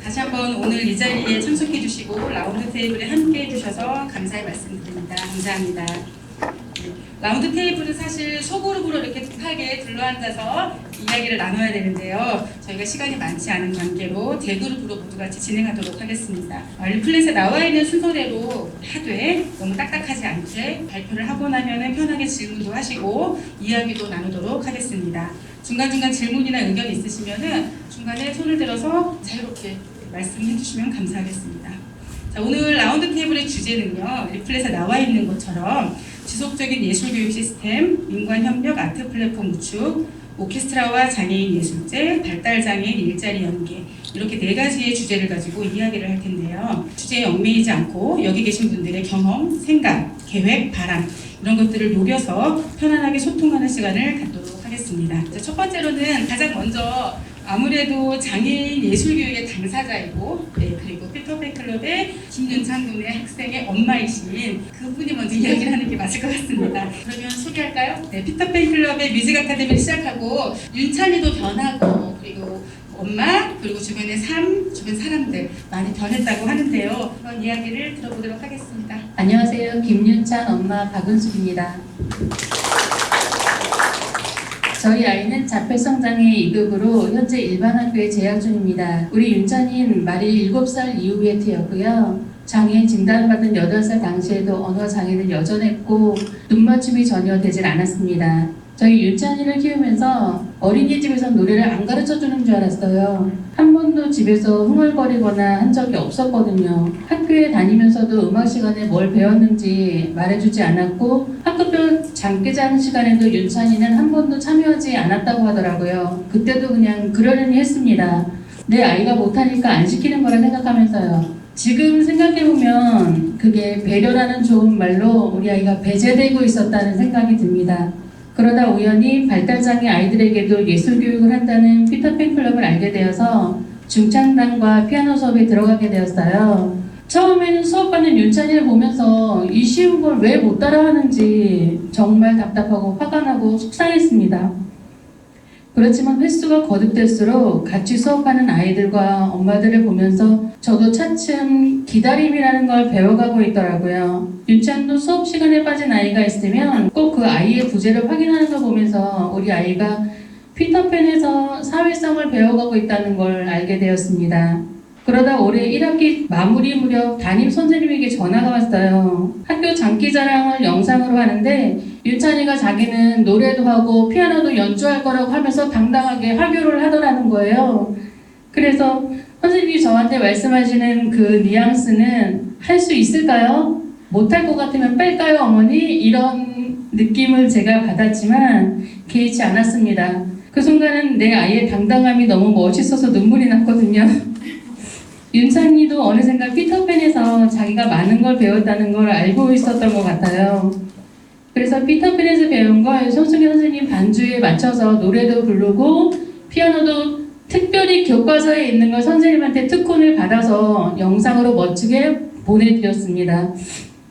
다시 한번 오늘 이 자리에 참석해 주시고 라운드 테이블에 함께 해주셔서 감사의 말씀드립니다. 감사합니다. 라운드 테이블은 사실 소그룹으로 이렇게 급하게 둘러앉아서 이야기를 나눠야 되는데요. 저희가 시간이 많지 않은 관계로 대그룹으로 모두 같이 진행하도록 하겠습니다. 리플렛에 나와 있는 순서대로 하되 너무 딱딱하지 않게 발표를 하고 나면 편하게 질문도 하시고 이야기도 나누도록 하겠습니다. 중간중간 질문이나 의견 있으시면 중간에 손을 들어서 자유롭게 말씀해 주시면 감사하겠습니다. 자, 오늘 라운드 테이블의 주제는요. 리플렛에 나와 있는 것처럼 지속적인 예술교육 시스템, 민관협력 아트 플랫폼 구축, 오케스트라와 장애인 예술제, 발달장애인 일자리 연계 이렇게 4가지의 주제를 가지고 이야기를 할 텐데요. 주제에 얽매이지 않고 여기 계신 분들의 경험, 생각, 계획, 바람 이런 것들을 녹여서 편안하게 소통하는 시간을 갖도록 하겠습니다. 첫 번째로는 가장 먼저 아무래도 장애인 예술교육의 당사자이고 그리고 피터팬클럽의 김윤찬 군의 학생의 엄마이신 그분이 먼저 이야기를 하는 게 맞을 것 같습니다. 그러면 소개할까요? 피터팬클럽의 뮤직 아카데미를 시작하고 윤찬이도 변하고 그리고 엄마 그리고 주변의 삶, 주변 사람들 많이 변했다고 하는데요. 그런 이야기를 들어보도록 하겠습니다. 안녕하세요. 김윤찬 엄마 박은숙입니다. 저희 아이는 자폐성장애 2급으로 현재 일반 학교에 재학 중입니다. 우리 윤찬이는 말이 7살 이후에 태었고요. 장애인 진단받은 8살 당시에도 언어 장애는 여전했고 눈맞춤이 전혀 되질 않았습니다. 저희 윤찬이를 키우면서 어린이집에서 노래를 안 가르쳐주는 줄 알았어요. 한 번도 집에서 흥얼거리거나 한 적이 없었거든요. 학교에 다니면서도 음악 시간에 뭘 배웠는지 말해주지 않았고 학급별 장기자랑 시간에도 윤찬이는 한 번도 참여하지 않았다고 하더라고요. 그때도 그냥 그러려니 했습니다. 내 아이가 못하니까 안 시키는 거라 생각하면서요. 지금 생각해보면 그게 배려라는 좋은 말로 우리 아이가 배제되고 있었다는 생각이 듭니다. 그러다 우연히 발달장애 아이들에게도 예술교육을 한다는 피터팬클럽을 알게 되어서 중창단과 피아노 수업에 들어가게 되었어요. 처음에는 수업받는 윤찬이를 보면서 이 쉬운 걸 왜 못 따라하는지 정말 답답하고 화가 나고 속상했습니다. 그렇지만 횟수가 거듭될수록 같이 수업하는 아이들과 엄마들을 보면서 저도 차츰 기다림이라는 걸 배워가고 있더라고요. 윤찬도 수업 시간에 빠진 아이가 있으면 꼭 그 아이의 부재를 확인하는 걸 보면서 우리 아이가 피터팬에서 사회성을 배워가고 있다는 걸 알게 되었습니다. 그러다 올해 1학기 마무리 무렵 담임 선생님에게 전화가 왔어요. 학교 장기자랑을 영상으로 하는데 윤찬이가 자기는 노래도 하고 피아노도 연주할 거라고 하면서 당당하게 하교를 하더라는 거예요. 그래서 선생님이 저한테 말씀하시는 그 뉘앙스는 할 수 있을까요? 못할 것 같으면 뺄까요, 어머니? 이런 느낌을 제가 받았지만 개의치 않았습니다. 그 순간은 내 아이의 당당함이 너무 멋있어서 눈물이 났거든요. 윤찬이도 어느샌가 피터팬에서 자기가 많은 걸 배웠다는 걸 알고 있었던 것 같아요. 그래서 피터팬에서 배운 걸 손승희 선생님 반주에 맞춰서 노래도 부르고 피아노도 특별히 교과서에 있는 걸 선생님한테 특훈을 받아서 영상으로 멋지게 보내드렸습니다.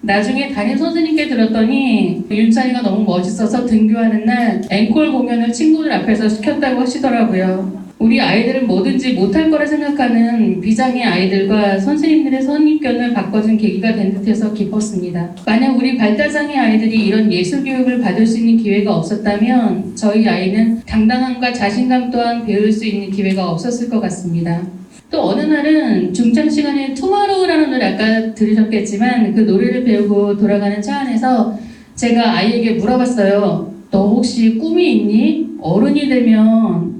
나중에 담임 선생님께 들었더니 윤찬이가 너무 멋있어서 등교하는 날 앵콜 공연을 친구들 앞에서 시켰다고 하시더라고요. 우리 아이들은 뭐든지 못할 거라 생각하는 비장의 아이들과 선생님들의 선입견을 바꿔준 계기가 된 듯해서 기뻤습니다. 만약 우리 발달장애 아이들이 이런 예술교육을 받을 수 있는 기회가 없었다면 저희 아이는 당당함과 자신감 또한 배울 수 있는 기회가 없었을 것 같습니다. 또 어느 날은 중창 시간에 투마로우라는 노래 아까 들으셨겠지만 그 노래를 배우고 돌아가는 차 안에서 제가 아이에게 물어봤어요. 너 혹시 꿈이 있니? 어른이 되면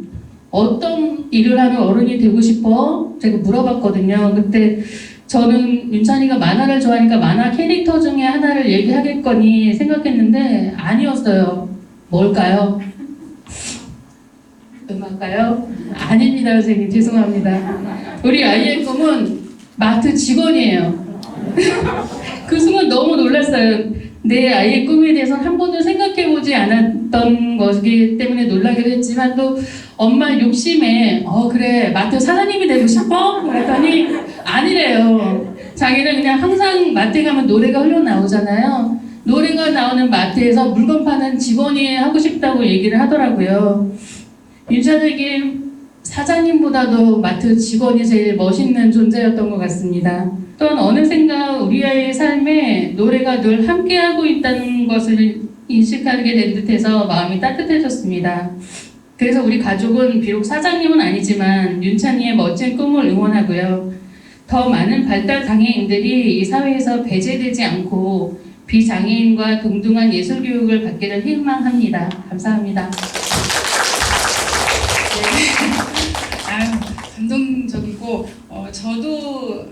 어떤 일을 하면 어른이 되고 싶어? 제가 물어봤거든요. 그때 저는 윤찬이가 만화를 좋아하니까 만화 캐릭터 중에 하나를 얘기하겠거니 생각했는데 아니었어요. 뭘까요? 음악가요? 아닙니다, 선생님. 죄송합니다. 우리 아이의 꿈은 마트 직원이에요. 그 순간 너무 놀랐어요. 내 아이의 꿈에 대해서 한 번도 생각해보지 않았던 것이기 때문에 놀라기도 했지만 또 엄마 욕심에 그래 마트 사장님이 되고 싶어? 그랬더니 아니래요. 자기는 그냥 항상 마트에 가면 노래가 흘러나오잖아요. 노래가 나오는 마트에서 물건 파는 직원이 하고 싶다고 얘기를 하더라고요. 윤찬에게 사장님보다도 마트 직원이 제일 멋있는 존재였던 것 같습니다. 또한 어느샌가 우리 아이의 삶에 노래가 늘 함께하고 있다는 것을 인식하게 된 듯해서 마음이 따뜻해졌습니다. 그래서 우리 가족은 비록 사장님은 아니지만 윤찬이의 멋진 꿈을 응원하고요. 더 많은 발달 장애인들이 이 사회에서 배제되지 않고 비장애인과 동등한 예술 교육을 받기를 희망합니다. 감사합니다. 아유, 감동적이고 저도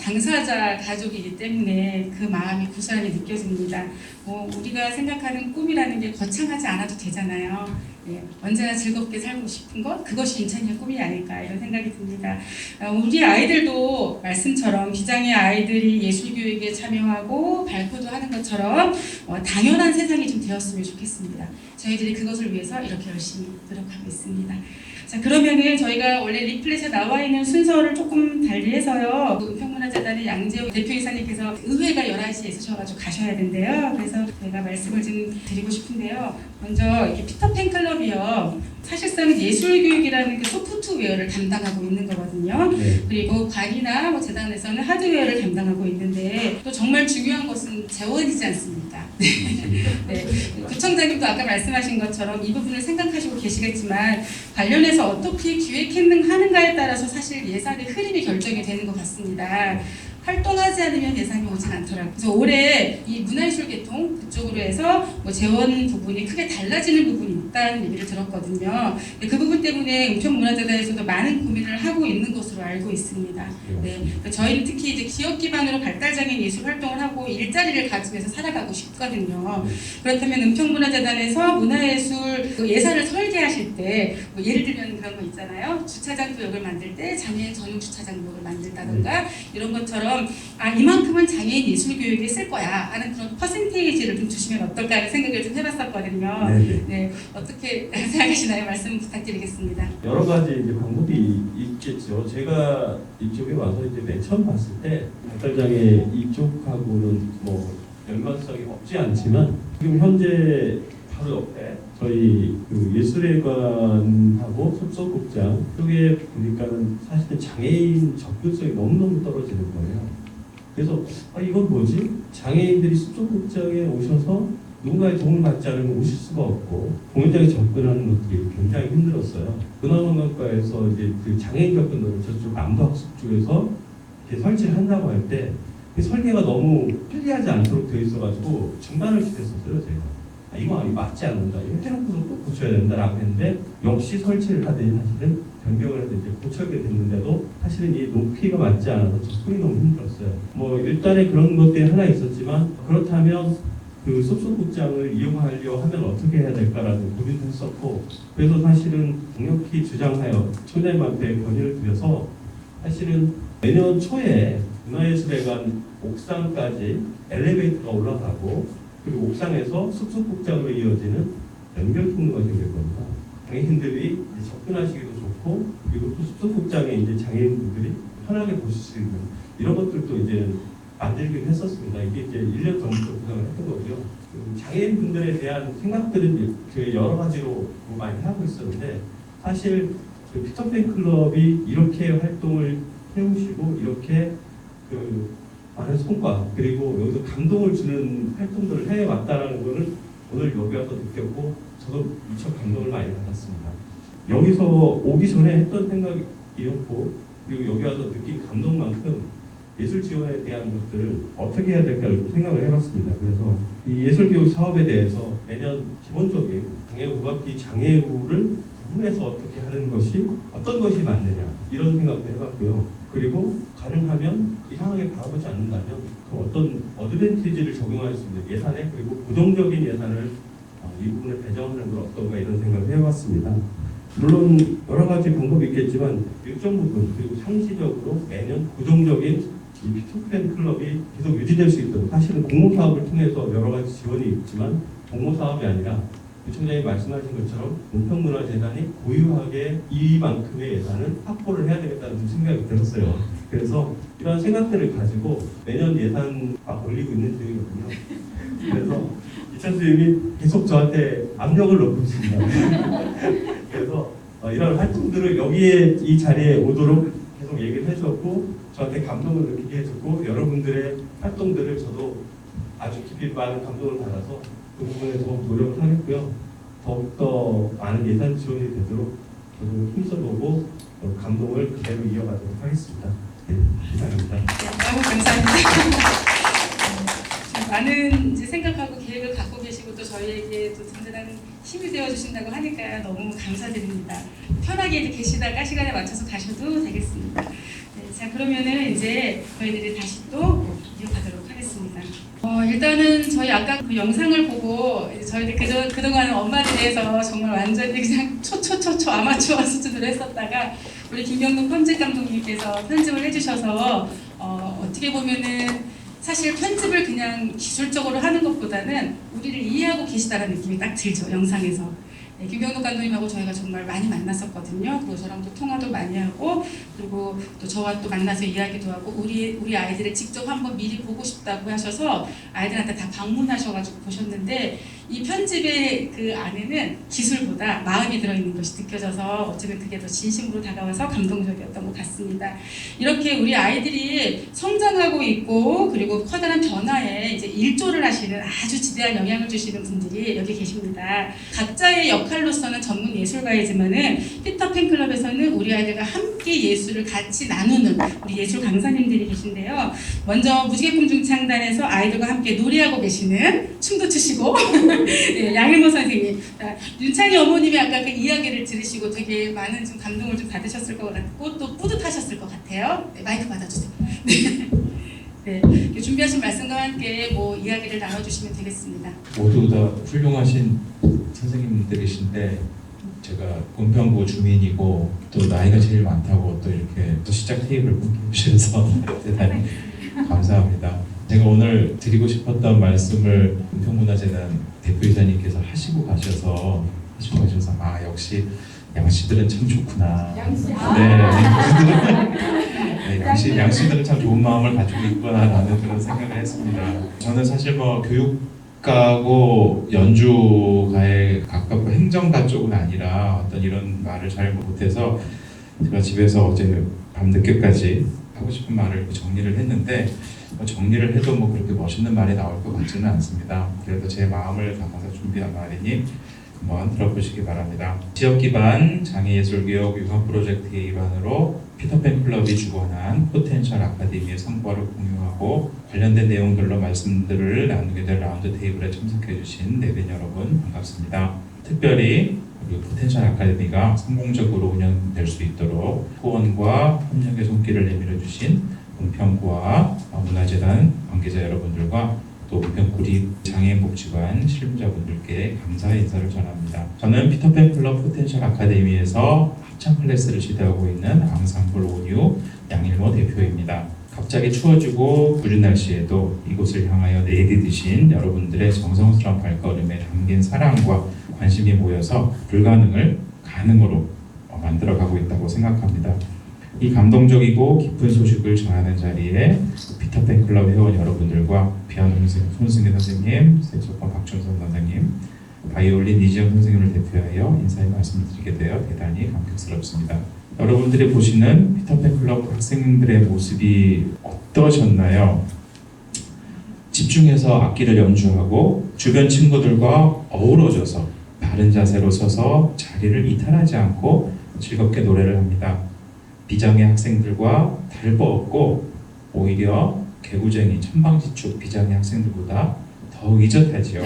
당사자 가족이기 때문에 그 마음이 고스란히 느껴집니다. 우리가 생각하는 꿈이라는 게 거창하지 않아도 되잖아요. 예, 언제나 즐겁게 살고 싶은 것, 그것이 윤찬이의 꿈이 아닐까 이런 생각이 듭니다. 우리 아이들도 말씀처럼 비장애 아이들이 예술교육에 참여하고 발표도 하는 것처럼 당연한 세상이 좀 되었으면 좋겠습니다. 저희들이 그것을 위해서 이렇게 열심히 노력하고 있습니다. 자, 그러면은 저희가 원래 리플렛에 나와 있는 순서를 조금 달리해서요. 은평문화재단의 양재호 대표이사님께서 의회가 11시에 있으셔가지고 가셔야 된대요. 그래서 제가 말씀을 좀 드리고 싶은데요. 먼저 이렇게 피터팬 클럽이요. 사실상 예술교육이라는 그 소프트웨어를 담당하고 있는 거거든요. 네. 그리고 관이나 재단에서는 하드웨어를 담당하고 있는데 또 정말 중요한 것은 재원이지 않습니까? 네. 구청장님도 아까 말씀하신 것처럼 이 부분을 생각하시고 계시겠지만 관련해서 어떻게 기획하는가에 따라서 사실 예산의 흐름이 결정이 되는 것 같습니다. 활동하지 않으면 예산이 오진 않더라고요. 그래서 올해 이 문화예술계통 그쪽으로 해서 재원 부분이 크게 달라지는 부분이 있다는 얘기를 들었거든요. 그 부분 때문에 은평문화재단에서도 많은 고민을 하고 있는 것으로 알고 있습니다. 네, 저희는 특히 이제 지역 기반으로 발달장애인 예술 활동을 하고 일자리를 가지면서 살아가고 싶거든요. 그렇다면 은평문화재단에서 문화예술 예산을 설계하실 때 예를 들면 그런 거 있잖아요. 주차장 구역을 만들 때 장애인 전용 주차장 구역을 만든다던가 이런 것처럼 이만큼은 장애인 예술교육에 쓸 거야 하는 그런 퍼센테이지를 좀 주시면 어떨까 하는 생각을 좀 해봤었거든요. 네네. 네, 어떻게 생각하시나요? 말씀 부탁드리겠습니다. 여러 가지 이제 방법이 있겠죠. 제가 이쪽에 와서 이제 맨 처음 봤을 때 발달장애 이쪽하고는 뭐 연관성이 없지 않지만 지금 현재 바로 옆에 저희 그 예술회관하고 섭섭극장 쪽에 보니까는 사실은 장애인 접근성이 너무너무 떨어지는 거예요. 그래서 이건 뭐지? 장애인들이 섭섭극장에 오셔서 누군가의 도움을 받지 않으면 오실 수가 없고 공연장에 접근하는 것들이 굉장히 힘들었어요. 문화관광과에서 이제 그 장애인 접근을 저쪽 안부학습 쪽에서 이렇게 설치를 한다고 할 때 설계가 너무 편리하지 않도록 되어 있어가지고 중단을 시켰었어요. 제가. 이거 맞지 않는다. 이거 해놓고서 또 고쳐야 된다라고 했는데 역시 설치를 하더니 사실은 변경을 해서 이제 고쳐게 됐는데도 사실은 이 높이가 맞지 않아서 접근이 너무 힘들었어요. 뭐 일단에 그런 것들이 하나 있었지만 그렇다면 그 섭섭극장을 이용하려 하면 어떻게 해야 될까라는 고민도 했었고 그래서 사실은 강력히 주장하여 총장님한테 건의를 드려서 사실은 내년 초에 문화예술회관 옥상까지 엘리베이터가 올라가고 그리고 옥상에서 섭섭극장으로 이어지는 연결 통로가 생길 겁니다. 장애인들이 접근하시기도 좋고 그리고 또 섭섭극장에 이제 장애인분들이 편하게 보실 수 있는 이런 것들도 이제 만들긴 했었습니다. 이게 이제 1년 전부터 구상을 했던 거고요. 장애인분들에 대한 생각들은 여러 가지로 많이 하고 있었는데 사실 그 피터팬 클럽이 이렇게 활동을 해오시고 이렇게 많은 성과 그리고 여기서 감동을 주는 활동들을 해왔다라는 것을 오늘 여기 와서 느꼈고 저도 무척 감동을 많이 받았습니다. 여기서 오기 전에 했던 생각이었고 그리고 여기 와서 느낀 감동만큼 예술 지원에 대한 것들을 어떻게 해야 될까 생각을 해봤습니다. 그래서 이 예술교육 사업에 대해서 매년 기본적인 장애우학기 장애우를 구분해서 어떻게 하는 것이 어떤 것이 맞느냐 이런 생각도 해봤고요. 그리고 가능하면 이상하게 바라보지 않는다면 그 어떤 어드밴티지를 적용할 수 있는 예산에 그리고 고정적인 예산을 이 부분에 배정하는 건 어떤가 이런 생각을 해봤습니다. 물론 여러 가지 방법이 있겠지만 일정 부분 그리고 상시적으로 매년 고정적인 이 피터팬 클럽이 계속 유지될 수 있도록 사실은 공모사업을 통해서 여러 가지 지원이 있지만 공모사업이 아니라 구청장이 말씀하신 것처럼 은평문화재단이 고유하게 이만큼의 예산을 확보를 해야 되겠다는 생각이 들었어요. 그래서 이런 생각들을 가지고 매년 예산 올리고 있는 중이거든요. 그래서 이찬수 님이 계속 저한테 압력을 넣고 있습니다. 그래서 이런 활동들을 여기에 이 자리에 오도록 계속 얘기를 해줬고 저한테 감동을 느끼게 해줬고 여러분들의 활동들을 저도 아주 깊이 많은 감동을 받아서 그 부분에 더욱 노력을 하겠고요. 더욱더 많은 예산 지원이 되도록 저도 힘써보고 감동을 그대로 이어가도록 하겠습니다. 네, 감사합니다. 너무 감사합니다. 많은 이제 생각하고 계획을 갖고 계시고 또 저희에게 또 든든한 힘이 되어 주신다고 하니까 너무 감사드립니다. 편하게 이제 계시다가 시간에 맞춰서 가셔도 되겠습니다. 네, 자 그러면은 이제 저희들이 다시 또 이어가도록 하겠습니다. 일단은 저희 아까 그 영상을 보고 이제 저희들 그동안 엄마들에서 정말 완전히 그냥 초초초초 아마추어 수준으로 했었다가 우리 김경록 편집 감독님께서 편집을 해주셔서 어떻게 보면은 사실 편집을 그냥 기술적으로 하는 것보다는 우리를 이해하고 계시다는 느낌이 딱 들죠, 영상에서. 네, 김경록 감독님하고 저희가 정말 많이 만났었거든요. 그리고 저랑 또 통화도 많이 하고, 그리고 또 저와 또 만나서 이야기도 하고, 우리 아이들을 직접 한번 미리 보고 싶다고 하셔서 아이들한테 다 방문하셔가지고 보셨는데, 이 편집의 그 안에는 기술보다 마음이 들어있는 것이 느껴져서 어쩌면 그게 더 진심으로 다가와서 감동적이었던 것 같습니다. 이렇게 우리 아이들이 성장하고 있고 그리고 커다란 변화에 이제 일조를 하시는 아주 지대한 영향을 주시는 분들이 여기 계십니다. 각자의 역할로서는 전문 예술가이지만은 피터 팬클럽에서는 우리 아이들과 함께 예술을 같이 나누는 우리 예술 강사님들이 계신데요. 먼저 무지개꿈 중창단에서 아이들과 함께 노래하고 계시는 춤도 추시고 네, 양일모 선생님, 윤찬이 어머님이 아까 그 이야기를 들으시고 되게 많은 좀 감동을 좀 받으셨을 것 같고 또 뿌듯하셨을 것 같아요. 네, 마이크 받아주세요. 네, 네, 준비하신 말씀과 함께 뭐 이야기를 나눠주시면 되겠습니다. 모두 다 훌륭하신 선생님들이신데 제가 은평구 주민이고 또 나이가 제일 많다고 또 이렇게 또 시작 테이블 끊겨주셔서 대단히 감사합니다. 제가 오늘 드리고 싶었던 말씀을 은평문화재단 대표이사님께서 하시고 가셔서 역시 양씨들은 참 좋구나. 네, 양씨들은 참 좋은 마음을 가지고 있구나라는 그런 생각을 했습니다. 저는 사실 뭐 교육가고 연주가에 가깝고 행정가 쪽은 아니라 어떤 이런 말을 잘 못해서 제가 집에서 어제 밤늦게까지 하고 싶은 말을 정리를 했는데 정리를 해도 뭐 그렇게 멋있는 말이 나올 것 같지는 않습니다. 그래도 제 마음을 담아서 준비한 말이니 한번 들어보시기 바랍니다. 지역 기반 장애예술교육 융합 프로젝트의 일환으로 피터팬 클럽이 주관한 포텐셜 아카데미의 성과를 공유하고 관련된 내용들로 말씀들을 나누게 될 라운드 테이블에 참석해주신 내빈 여러분 반갑습니다. 특별히 우리 포텐셜 아카데미가 성공적으로 운영될 수 있도록 후원과 협력의 손길을 내밀어 주신 은평구와 문화재단 관계자 여러분들과 또 은평구립 장애인복지관 실무자분들께 감사의 인사를 전합니다. 저는 피터팬 클럽 포텐셜 아카데미에서 합창 클래스를 지도하고 있는 앙상블 온유 양일모 대표입니다. 갑자기 추워지고 구린 날씨에도 이곳을 향하여 내디디신 여러분들의 정성스러운 발걸음에 담긴 사랑과 관심이 모여서 불가능을 가능으로 만들어가고 있다고 생각합니다. 이 감동적이고 깊은 소식을 전하는 자리에 피터팬 클럽 회원 여러분들과 피아노 손승희 선생님, 색소폰 박준선 선생님, 바이올린 이지영 선생님을 대표하여 인사의 말씀을 드리게 되어 대단히 감격스럽습니다. 여러분들이 보시는 피터팬 클럽 학생들의 모습이 어떠셨나요? 집중해서 악기를 연주하고 주변 친구들과 어우러져서 바른 자세로 서서 자리를 이탈하지 않고 즐겁게 노래를 합니다. 비장애 학생들과 다를 바 없고 오히려 개구쟁이 천방지축 비장애 학생들보다 더 의젓하지요.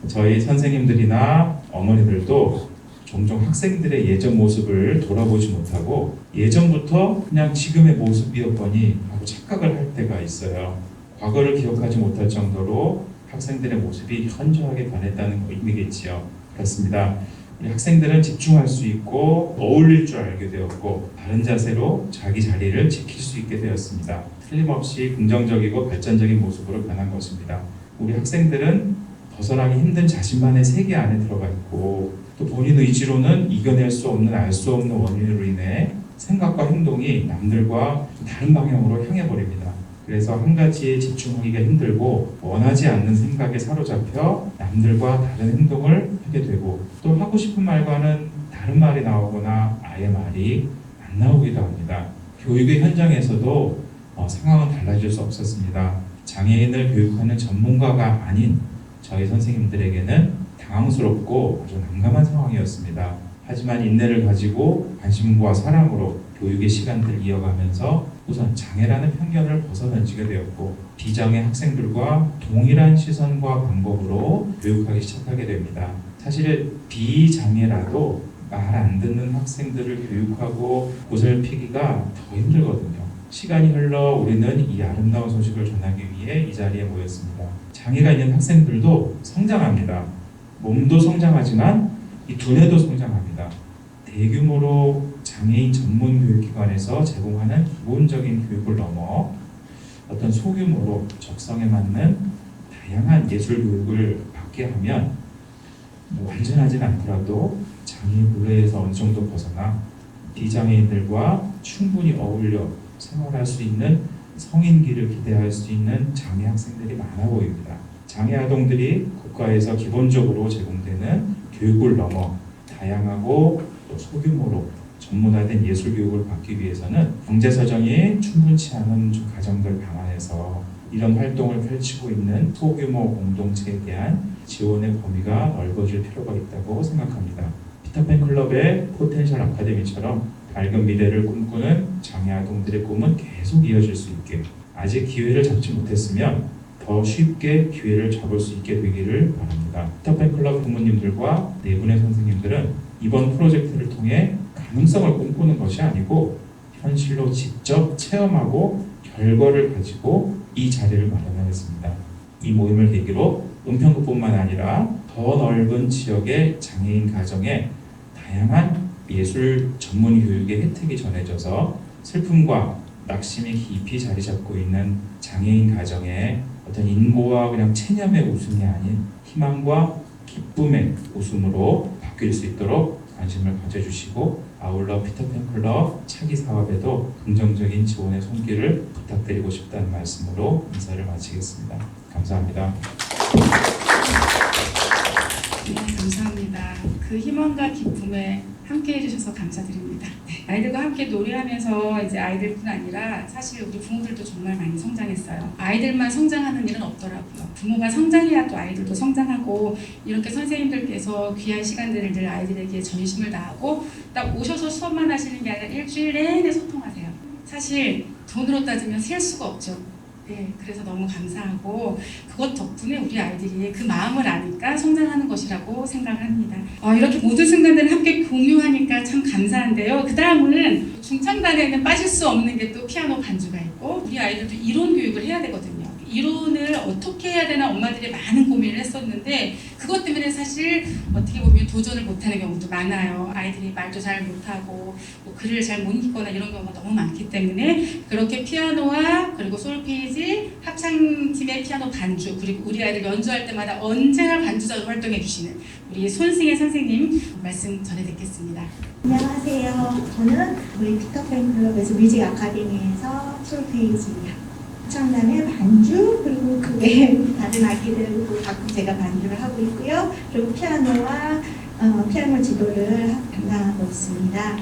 저희 선생님들이나 어머니들도 종종 학생들의 예전 모습을 돌아보지 못하고 예전부터 그냥 지금의 모습이었거니 하고 착각을 할 때가 있어요. 과거를 기억하지 못할 정도로 학생들의 모습이 현저하게 변했다는 의미겠지요. 그렇습니다. 우리 학생들은 집중할 수 있고 어울릴 줄 알게 되었고 바른 자세로 자기 자리를 지킬 수 있게 되었습니다. 틀림없이 긍정적이고 발전적인 모습으로 변한 것입니다. 우리 학생들은 벗어나기 힘든 자신만의 세계 안에 들어가 있고 또 본인 의지로는 이겨낼 수 없는 알 수 없는 원인으로 인해 생각과 행동이 남들과 다른 방향으로 향해 버립니다. 그래서 한 가지에 집중하기가 힘들고 원하지 않는 생각에 사로잡혀 남들과 다른 행동을 하게 되고 또 하고 싶은 말과는 다른 말이 나오거나 아예 말이 안 나오기도 합니다. 교육의 현장에서도 상황은 달라질 수 없었습니다. 장애인을 교육하는 전문가가 아닌 저희 선생님들에게는 당황스럽고 아주 난감한 상황이었습니다. 하지만 인내를 가지고 관심과 사랑으로 교육의 시간들을 이어가면서 우선 장애라는 편견을 벗어던지게 되었고 비장애 학생들과 동일한 시선과 방법으로 교육하기 시작하게 됩니다. 사실 비장애라도 말 안 듣는 학생들을 교육하고 보살피기가 더 힘들거든요. 시간이 흘러 우리는 이 아름다운 소식을 전하기 위해 이 자리에 모였습니다. 장애가 있는 학생들도 성장합니다. 몸도 성장하지만 이 두뇌도 성장합니다. 대규모로 장애인 전문 교육기관에서 제공하는 기본적인 교육을 넘어 어떤 소규모로 적성에 맞는 다양한 예술 교육을 받게 하면 완전하진 않더라도 장애인 분類에서 어느 정도 벗어나 비장애인들과 충분히 어울려 생활할 수 있는 성인기를 기대할 수 있는 장애 학생들이 많아 보입니다. 장애 아동들이 국가에서 기본적으로 제공되는 교육을 넘어 다양하고 또 소규모로 전문화된 예술 교육을 받기 위해서는 경제 사정이 충분치 않은 가정들 방안에서 이런 활동을 펼치고 있는 소규모 공동체에 대한 지원의 범위가 넓어질 필요가 있다고 생각합니다. 피터팬 클럽의 포텐셜 아카데미처럼 밝은 미래를 꿈꾸는 장애 아동들의 꿈은 계속 이어질 수 있게, 아직 기회를 잡지 못했으면 더 쉽게 기회를 잡을 수 있게 되기를 바랍니다. 피터팬 클럽 부모님들과 네 분의 선생님들은 이번 프로젝트를 통해 가능성을 꿈꾸는 것이 아니고 현실로 직접 체험하고 결과를 가지고 이 자리를 마련하였습니다. 이 모임을 계기로 은평구뿐만 아니라 더 넓은 지역의 장애인 가정에 다양한 예술 전문 교육의 혜택이 전해져서 슬픔과 낙심이 깊이 자리 잡고 있는 장애인 가정에 어떤 인고와 그냥 체념의 웃음이 아닌 희망과 기쁨의 웃음으로 바뀔 수 있도록 관심을 가져주시고 아울러 피터팬 클럽 차기 사업에도 긍정적인 지원의 손길을 부탁드리고 싶다는 말씀으로 인사를 마치겠습니다. 감사합니다. 네, 감사합니다. 그 희망과 기쁨에 함께 해주셔서 감사드립니다. 아이들과 함께 노래하면서 이제 아이들뿐 아니라 사실 우리 부모들도 정말 많이 성장했어요. 아이들만 성장하는 일은 없더라고요. 부모가 성장해야 또 아이들도 성장하고 이렇게 선생님들께서 귀한 시간들을 늘 아이들에게 전심을 다하고 딱 오셔서 수업만 하시는 게 아니라 일주일 내내 소통하세요. 사실 돈으로 따지면 셀 수가 없죠. 네, 그래서 너무 감사하고 그것 덕분에 우리 아이들이 그 마음을 아니까 성장하는 것이라고 생각합니다. 이렇게 모든 순간들을 함께 공유하니까 참 감사한데요. 그 다음은 중창단에는 빠질 수 없는 게 또 피아노 반주가 있고 우리 아이들도 이론 교육을 해야 되거든요. 이론을 어떻게 해야 되나 엄마들이 많은 고민을 했었는데 그것 때문에 사실 어떻게 보면 도전을 못하는 경우도 많아요. 아이들이 말도 잘 못하고 뭐 글을 잘 못 읽거나 이런 경우가 너무 많기 때문에 그렇게 피아노와 그리고 솔페이지 합창팀의 피아노 반주 그리고 우리 아이들 연주할 때마다 언제나 반주자로 활동해 주시는 우리 손승혜 선생님 말씀 전해 듣겠습니다. 안녕하세요. 저는 우리 피터팬 클럽에서 뮤직 아카데미에서 솔페이지 합창단의 반주 그리고 그 외에 다른 악기들도 가끔 제가 반주를 하고 있고요. 그리고 피아노와 피아노 지도를 담당하고 있습니다.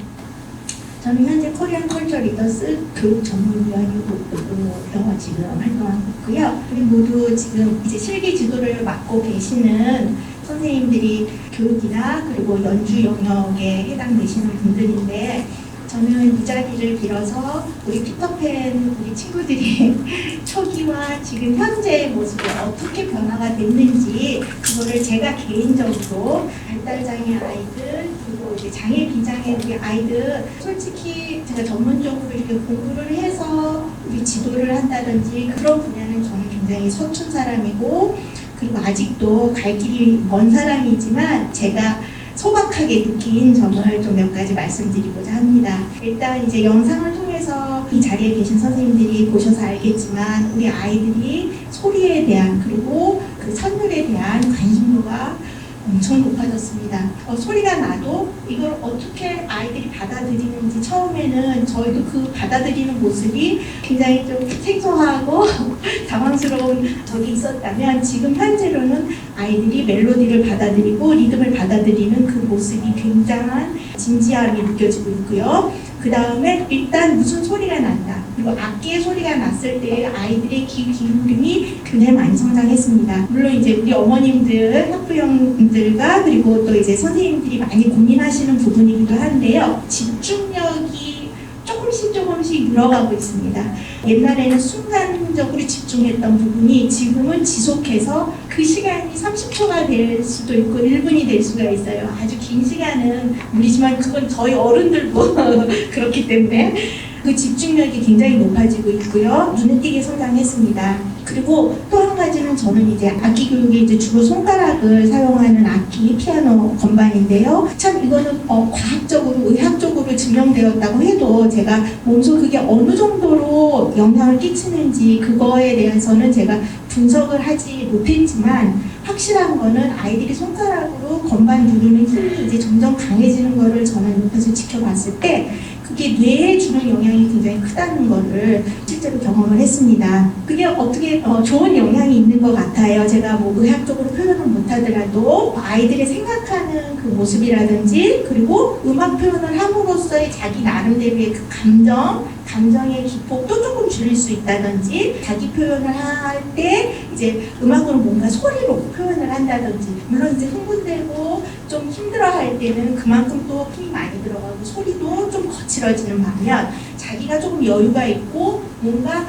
저는 현재 코리안 컬처 리더스 교육 전문위원회로 지금 활동하고 있고요. 우리 모두 지금 이제 실기 지도를 맡고 계시는 선생님들이 교육이나 그리고 연주 영역에 해당되시는 분들인데 저는 이 자리를 빌어서 우리 피터팬 우리 친구들이 초기와 지금 현재의 모습이 어떻게 변화가 됐는지 그거를 제가 개인적으로 발달장애 아이들 그리고 이제 장애 비장애 우리 아이들 솔직히 제가 전문적으로 이렇게 공부를 해서 우리 지도를 한다든지 그런 분야는 저는 굉장히 서툰 사람이고 그리고 아직도 갈 길이 먼 사람이지만 제가 소박하게 느낀 점을 좀 몇 가지 말씀드리고자 합니다. 일단 이제 영상을 통해서 이 자리에 계신 선생님들이 보셔서 알겠지만 우리 아이들이 소리에 대한 그리고 그 선율에 대한 관심도가 엄청 높아졌습니다. 소리가 나도 이걸 어떻게 아이들이 받아들이는지 처음에는 저희도 그 받아들이는 모습이 굉장히 좀 생소하고 당황스러운 적이 있었다면 지금 현재로는 아이들이 멜로디를 받아들이고 리듬을 받아들이는 그 모습이 굉장한 진지함이 느껴지고 있고요. 그 다음에 일단 무슨 소리가 난다. 그리고 악기의 소리가 났을 때 아이들의 귀 기울임이 굉장히 많이 성장했습니다. 물론 이제 우리 어머님들, 학부형들과 그리고 또 이제 선생님들이 많이 고민하시는 부분이기도 한데요. 집중력이 조금씩 늘어가고 있습니다. 옛날에는 순간적으로 집중했던 부분이 지금은 지속해서 그 시간이 30초가 될 수도 있고 1분이 될 수가 있어요. 아주 긴 시간은 무리지만 그건 저희 어른들도 그렇기 때문에 그 집중력이 굉장히 높아지고 있고요. 눈에 띄게 성장했습니다. 그리고 또 한 가지는 저는 이제 악기 교육에 이제 주로 손가락을 사용하는 악기 피아노 건반인데요. 참 이거는 과학적으로 의학적으로 증명되었다고 해도 제가 몸소 그게 어느 정도로 영향을 끼치는지 그거에 대해서는 제가 분석을 하지 못했지만 확실한 거는 아이들이 손가락으로 건반 누르는 힘이 이제 점점 강해지는 거를 저는 옆에서 지켜봤을 때 그게 뇌에 주는 영향이 굉장히 크다는 거를 실제로 경험을 했습니다. 그게 어떻게 좋은 영향이 있는 것 같아요. 제가 뭐 의학적으로 표현을 못하더라도 아이들이 생각하는 그 모습이라든지 그리고 음악 표현을 함으로써의 자기 나름대로의 그 감정의 기폭도 조금 줄일 수 있다든지 자기 표현을 할 때 이제 음악으로 뭔가 소리로 표현을 한다든지 물론 이제 흥분되고 좀 힘들어할 때는 그만큼 또 힘이 많이 들어가고 소리도 좀 거칠어지는 반면 자기가 조금 여유가 있고 뭔가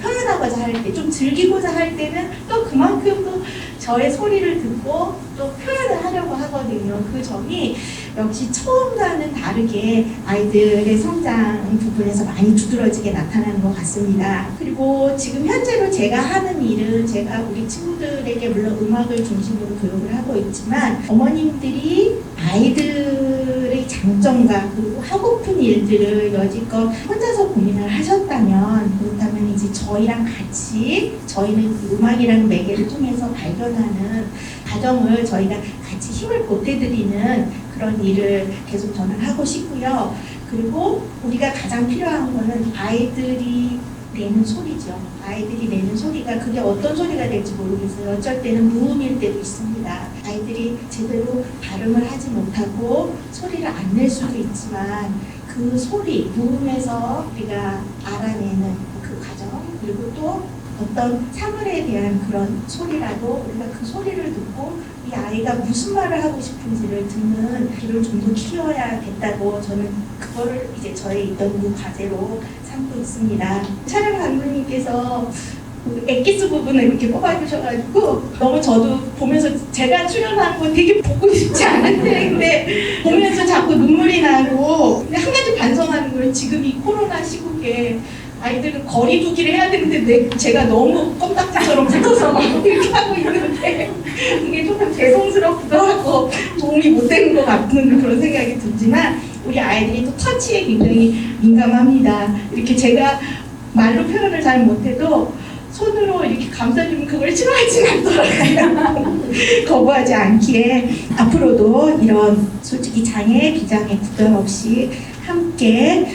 표현하고자 할 때 좀 즐기고자 할 때는 또 그만큼 또 저의 소리를 듣고 또 표현을 하려고 하거든요. 그 점이 역시 처음과는 다르게 아이들의 성장 부분에서 많이 두드러지게 나타나는 것 같습니다. 그리고 지금 현재로 제가 하는 일은 제가 우리 친구들에게 물론 음악을 중심으로 교육을 하고 있지만 어머님들이 아이들의 장점과 그리고 하고픈 일들을 여지껏 혼자서 고민을 하셨다면 그렇다면 이제 저희랑 같이 저희는 음악이라는 매개를 통해서 발견하는 과정을 저희가 같이 힘을 보태드리는 그런 일을 계속 저는 하고 싶고요. 그리고 우리가 가장 필요한 거는 아이들이 내는 소리죠. 아이들이 내는 소리가 그게 어떤 소리가 될지 모르겠어요. 어쩔 때는 무음일 때도 있습니다. 아이들이 제대로 발음을 하지 못하고 소리를 안 낼 수도 있지만 그 소리, 무음에서 우리가 알아내는 그 과정 그리고 또 어떤 사물에 대한 그런 소리라도 우리가 그 소리를 듣고 이 아이가 무슨 말을 하고 싶은지를 듣는 귀를 좀 더 키워야겠다고 저는 그거를 이제 저의 연구 과제로 삼고 있습니다. 촬영 감독님께서 그 엑기스 부분을 이렇게 뽑아주셔가지고 너무 저도 보면서 제가 출연한 거 되게 보고 싶지 않은데 근데 보면서 자꾸 눈물이 나고 근데 한 가지 반성하는 걸 지금 이 코로나 시국에 아이들은 거리 두기를 해야 되는데 제가 너무 껌딱지처럼 붙어서 이렇게 하고 있는데 이게 조금 죄송스럽기도 하고 도움이 못 되는 것 같은 그런 생각이 들지만 우리 아이들이 또 터치에 굉장히 민감합니다. 이렇게 제가 말로 표현을 잘 못해도 손으로 이렇게 감싸주면 그걸 싫어하진 않더라고요. 거부하지 않기에 앞으로도 이런 솔직히 장애, 비장애 구별 없이 함께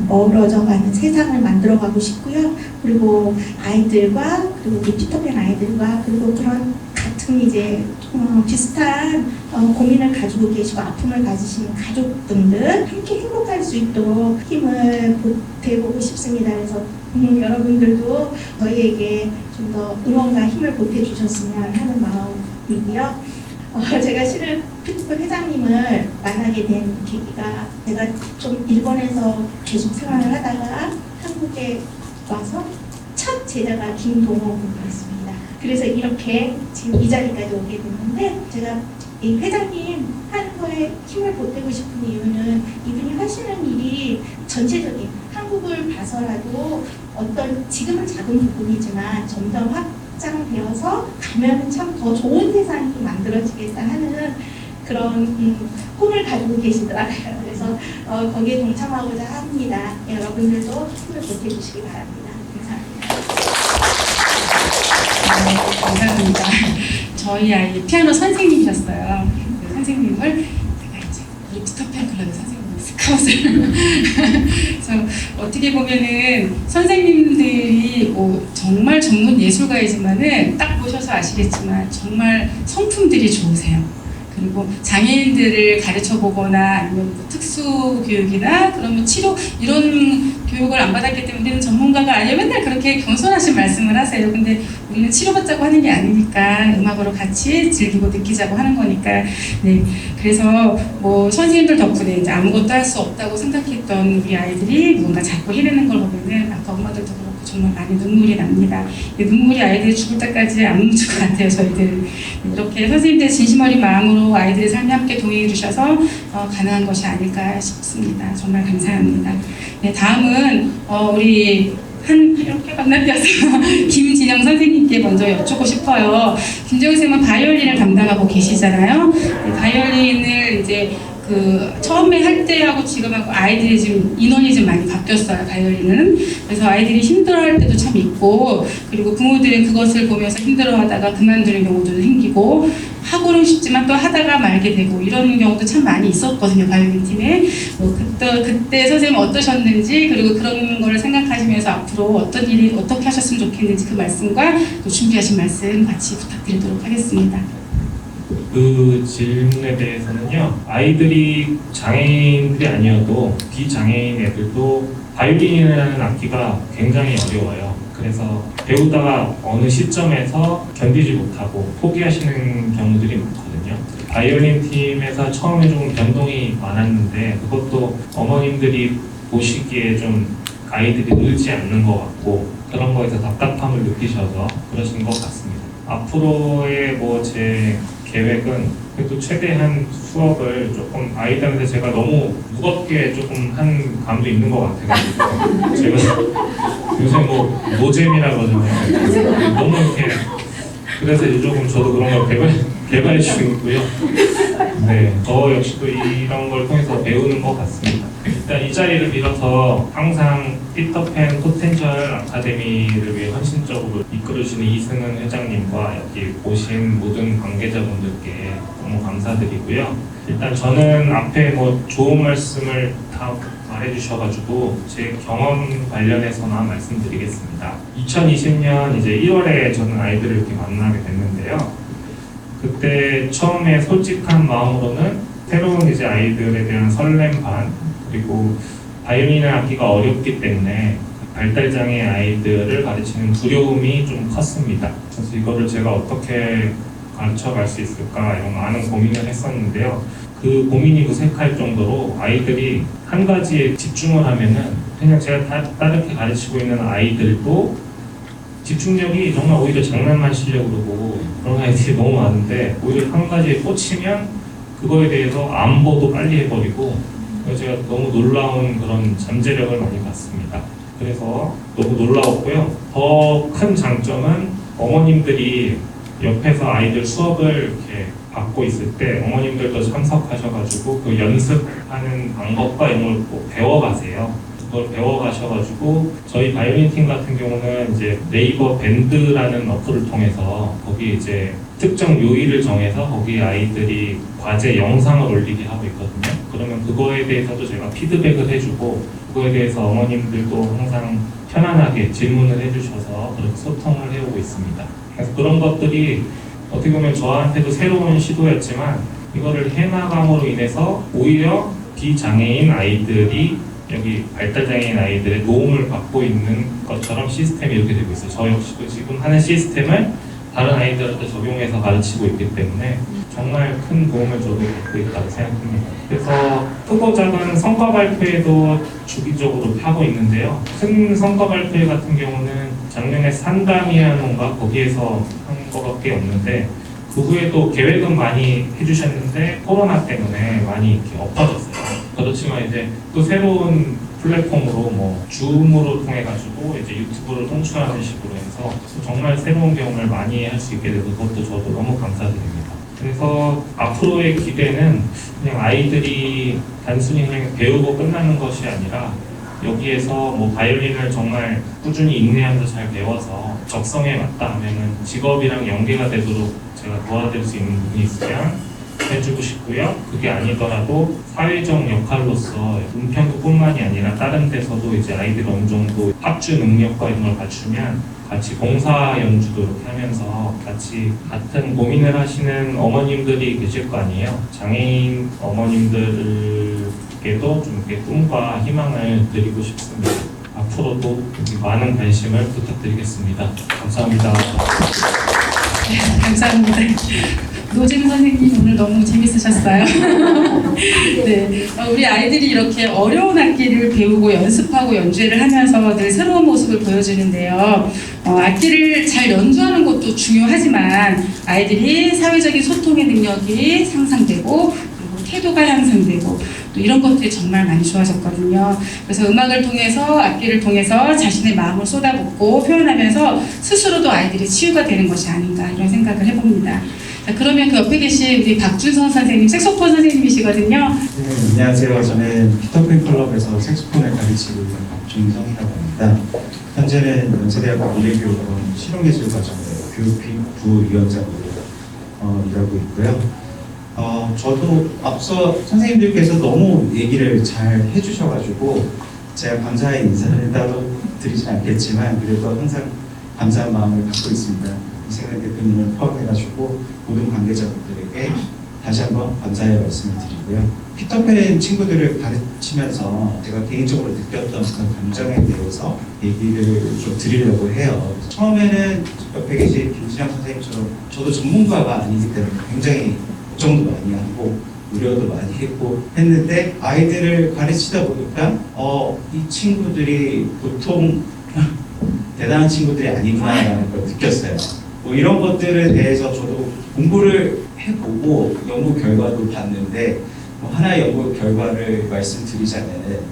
어우러져가는 세상을 만들어가고 싶고요. 그리고 아이들과 그리고 우리 피터팬 아이들과 그리고 그런 같은 이제 비슷한 고민을 가지고 계시고 아픔을 가지시는 가족분들 함께 행복할 수 있도록 힘을 보태보고 싶습니다. 그래서 여러분들도 저희에게 좀 더 응원과 힘을 보태주셨으면 하는 마음이고요. 제가 실은 피터팬 회장님을 만나게 된 계기가 제가 좀 일본에서 계속 생활을 하다가 한국에 와서 첫 제자가 김동호 군이었습니다. 그래서 이렇게 지금 이 자리까지 오게 됐는데 제가 이 회장님 하는 거에 힘을 보태고 싶은 이유는 이분이 하시는 일이 전체적인 한국을 봐서라도 어떤 지금은 작은 부분이지만 점점 확장되어서 가면 참 더 좋은 세상이 만들어지겠다 하는 그런 꿈을 가지고 계시더라고요. 그래서 거기에 동참하고자 합니다. 여러분들도 힘을 보태주시기 바랍니다. 감사합니다. 감사합니다. 저희 아이 피아노 선생님이셨어요. 그 선생님을 제가 이제 우리 피터팬 클럽의 선생님 스카웃을 그래서 어떻게 보면은 선생님들이 뭐 정말 전문 예술가이지만은 딱 보셔서 아시겠지만 정말 성품들이 좋으세요. 그리고 장애인들을 가르쳐 보거나 아니면 뭐 특수 교육이나 그런 뭐 치료 이런 교육을 안 받았기 때문에 우리는 전문가가 아니에요. 맨날 그렇게 겸손하신 말씀을 하세요. 근데 우리는 치료받자고 하는 게 아니니까 음악으로 같이 즐기고 느끼자고 하는 거니까. 네. 그래서 뭐 선생님들 덕분에 이제 아무것도 할 수 없다고 생각했던 우리 아이들이 뭔가 자꾸 해내는 걸 보면은 아까 엄마들도 그렇고 정말 많이 눈물이 납니다. 이 눈물이 아이들이 죽을 때까지 안 멈출 것 같아요. 저희들 이렇게 선생님들 진심 어린 마음으로 아이들의 삶에 함께 동행해 주셔서 가능한 것이 아닐까 싶습니다. 정말 감사합니다. 네, 다음은 우리 이렇게 만나뵈어서 김진영 선생님께 먼저 여쭙고 싶어요. 김정희 선생님은 바이올린을 담당하고 계시잖아요. 네, 바이올린을 이제 그 처음에 할 때하고 지금하고 아이들이 지금 인원이 좀 많이 바뀌었어요. 바이올린은. 그래서 아이들이 힘들어할 때도 참 있고, 그리고 부모들은 그것을 보면서 힘들어하다가 그만두는 경우도 생기고, 하고는 싶지만 또 하다가 말게 되고 이런 경우도 참 많이 있었거든요. 바이올린 팀에. 그때 선생님 어떠셨는지, 그리고 그런 거를 생각하시면서 앞으로 어떤 일이 어떻게 하셨으면 좋겠는지 그 말씀과 또 준비하신 말씀 같이 부탁드리도록 하겠습니다. 그 질문에 대해서는요, 아이들이 장애인들이 아니어도 비장애인 애들도 바이올린이라는 악기가 굉장히 어려워요. 그래서 배우다가 어느 시점에서 견디지 못하고 포기하시는 경우들이 많거든요. 바이올린 팀에서 처음에 좀 변동이 많았는데 그것도 어머님들이 보시기에 좀 아이들이 늘지 않는 것 같고 그런 거에서 답답함을 느끼셔서 그러신 것 같습니다. 앞으로의 뭐 제 계획은 그래도 최대한 수업을 조금 아이들한테 제가 너무 무겁게 조금 한 감도 있는 것 같아가지고 제가 요새 뭐 노잼이라 그러잖아요. 너무 이렇게 그래서 조금 저도 그런 걸 개발해 주고 있고요. 네, 저 역시도 이런 걸 통해서 배우는 것 같습니다. 일단 이 자리를 빌어서 항상 피터팬 포텐셜 아카데미를 위해 헌신적으로 이끌어주시는 이승은 회장님과 여기 오신 모든 관계자분들께 너무 감사드리고요. 일단 저는 앞에 뭐 좋은 말씀을 다 말해주셔가지고 제 경험 관련해서만 말씀드리겠습니다. 2020년 이제 1월에 저는 아이들을 이렇게 만나게 됐는데요. 그때 처음에 솔직한 마음으로는 새로운 이제 아이들에 대한 설렘 반, 그리고 바이올린 악기가 어렵기 때문에 발달장애 아이들을 가르치는 두려움이 좀 컸습니다. 그래서 이거를 제가 어떻게 가르쳐 갈 수 있을까 이런 많은 고민을 했었는데요. 그 고민이 무색할 정도로 아이들이 한 가지에 집중을 하면은 그냥 제가 다르게 가르치고 있는 아이들도 집중력이 정말 오히려 장난만 치려고 그러고 그런 아이들이 너무 많은데 오히려 한 가지에 꽂히면 그거에 대해서 안보도 빨리 해버리고 제가 너무 놀라운 그런 잠재력을 많이 봤습니다. 그래서 너무 놀라웠고요. 더 큰 장점은 어머님들이 옆에서 아이들 수업을 이렇게 받고 있을 때 어머님들도 참석하셔가지고 그 연습하는 방법과 이런 걸 꼭 배워가세요. 그걸 배워가셔가지고 저희 바이올린 팀 같은 경우는 이제 네이버 밴드라는 어플을 통해서 거기 이제 특정 요일을 정해서 거기 아이들이 과제 영상을 올리게 하고 있거든요. 그러면 그거에 대해서도 제가 피드백을 해주고 그거에 대해서 어머님들도 항상 편안하게 질문을 해주셔서 그렇게 소통을 해오고 있습니다. 그래서 그런 것들이 어떻게 보면 저한테도 새로운 시도였지만 이거를 해나감으로 인해서 오히려 비장애인 아이들이 여기 발달장애인 아이들의 도움을 받고 있는 것처럼 시스템이 이렇게 되고 있어요. 저 역시도 지금 하는 시스템을 다른 아이들한테 적용해서 가르치고 있기 때문에 정말 큰 도움을 저도 받고 있다고 생각합니다. 그래서 크고 작은 성과 발표회도 주기적으로 하고 있는데요. 큰 성과 발표회 같은 경우는 작년에 산다미아노인가 거기에서 한 거밖에 없는데 그 후에도 계획은 많이 해주셨는데 코로나 때문에 많이 이렇게 엎어졌어요. 그렇지만 이제 또 새로운 플랫폼으로 뭐 줌으로 통해 가지고 이제 유튜브를 송출하는 식으로 해서 정말 새로운 경험을 많이 할 수 있게 돼서 그것도 저도 너무 감사드립니다. 그래서 앞으로의 기대는 그냥 아이들이 단순히 그냥 배우고 끝나는 것이 아니라 여기에서 뭐 바이올린을 정말 꾸준히 인내하면서 잘 배워서 적성에 맞다 하면은 직업이랑 연계가 되도록 제가 도와드릴 수 있는 부분이 있으면 해주고 싶고요. 그게 아니더라도 사회적 역할로서 은평구뿐만이 아니라 다른 데서도 이제 아이들이 어느 정도 합주 능력과 이런 걸 갖추면 같이 봉사 연주도 이렇게 하면서 같이 같은 고민을 하시는 어머님들이 계실 거 아니에요. 장애인 어머님들께도 좀 이렇게 꿈과 희망을 드리고 싶습니다. 앞으로도 많은 관심을 부탁드리겠습니다. 감사합니다. 감사합니다. 노재무 선생님 오늘 너무 재밌으셨어요. 네, 우리 아이들이 이렇게 어려운 악기를 배우고 연습하고 연주회를 하면서 늘 새로운 모습을 보여주는데요. 악기를 잘 연주하는 것도 중요하지만 아이들이 사회적인 소통의 능력이 상상되고 그리고 태도가 향상되고 또 이런 것들이 정말 많이 좋아졌거든요. 그래서 음악을 통해서 악기를 통해서 자신의 마음을 쏟아붓고 표현하면서 스스로도 아이들이 치유가 되는 것이 아닌가 이런 생각을 해봅니다. 자, 그러면 그 옆에 계신 우리 박준선 선생님, 색소폰 선생님이시거든요. 네, 안녕하세요. 저는 피터팬 클럽에서 색소폰을 가르치고 있는 박준성이라고 합니다. 현재는 연세대학교 미래교육원 실용예술과정의 교육부위원장으로 일하고 있고요. 저도 앞서 선생님들께서 너무 얘기를 잘 해주셔가지고 제가 감사의 인사를 따로 드리진 않겠지만 그래도 항상 감사한 마음을 갖고 있습니다. 이승현 대표님을 포함해가지고 모든 관계자분들에게 다시 한번 감사의 말씀을 드리고요. 피터팬 친구들을 가르치면서 제가 개인적으로 느꼈던 그 감정에 대해서 얘기를 좀 드리려고 해요. 처음에는 옆에 계신 김진영 선생님처럼 저도 전문가가 아니기 때문에 굉장히 걱정도 많이 하고 우려도 많이 했고 했는데 아이들을 가르치다 보니까 이 친구들이 보통 대단한 친구들이 아니구나라는 걸 느꼈어요. 뭐 이런 것들에 대해서 저도 공부를 해보고 연구 결과도 봤는데 하나의 연구 결과를 말씀드리자면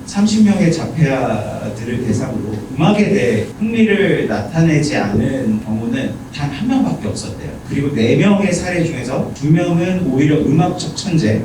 30명의 자폐아들을 대상으로 음악에 대해 흥미를 나타내지 않은 경우는 단 한 명밖에 없었대요. 그리고 4명의 사례 중에서 2명은 오히려 음악적 천재,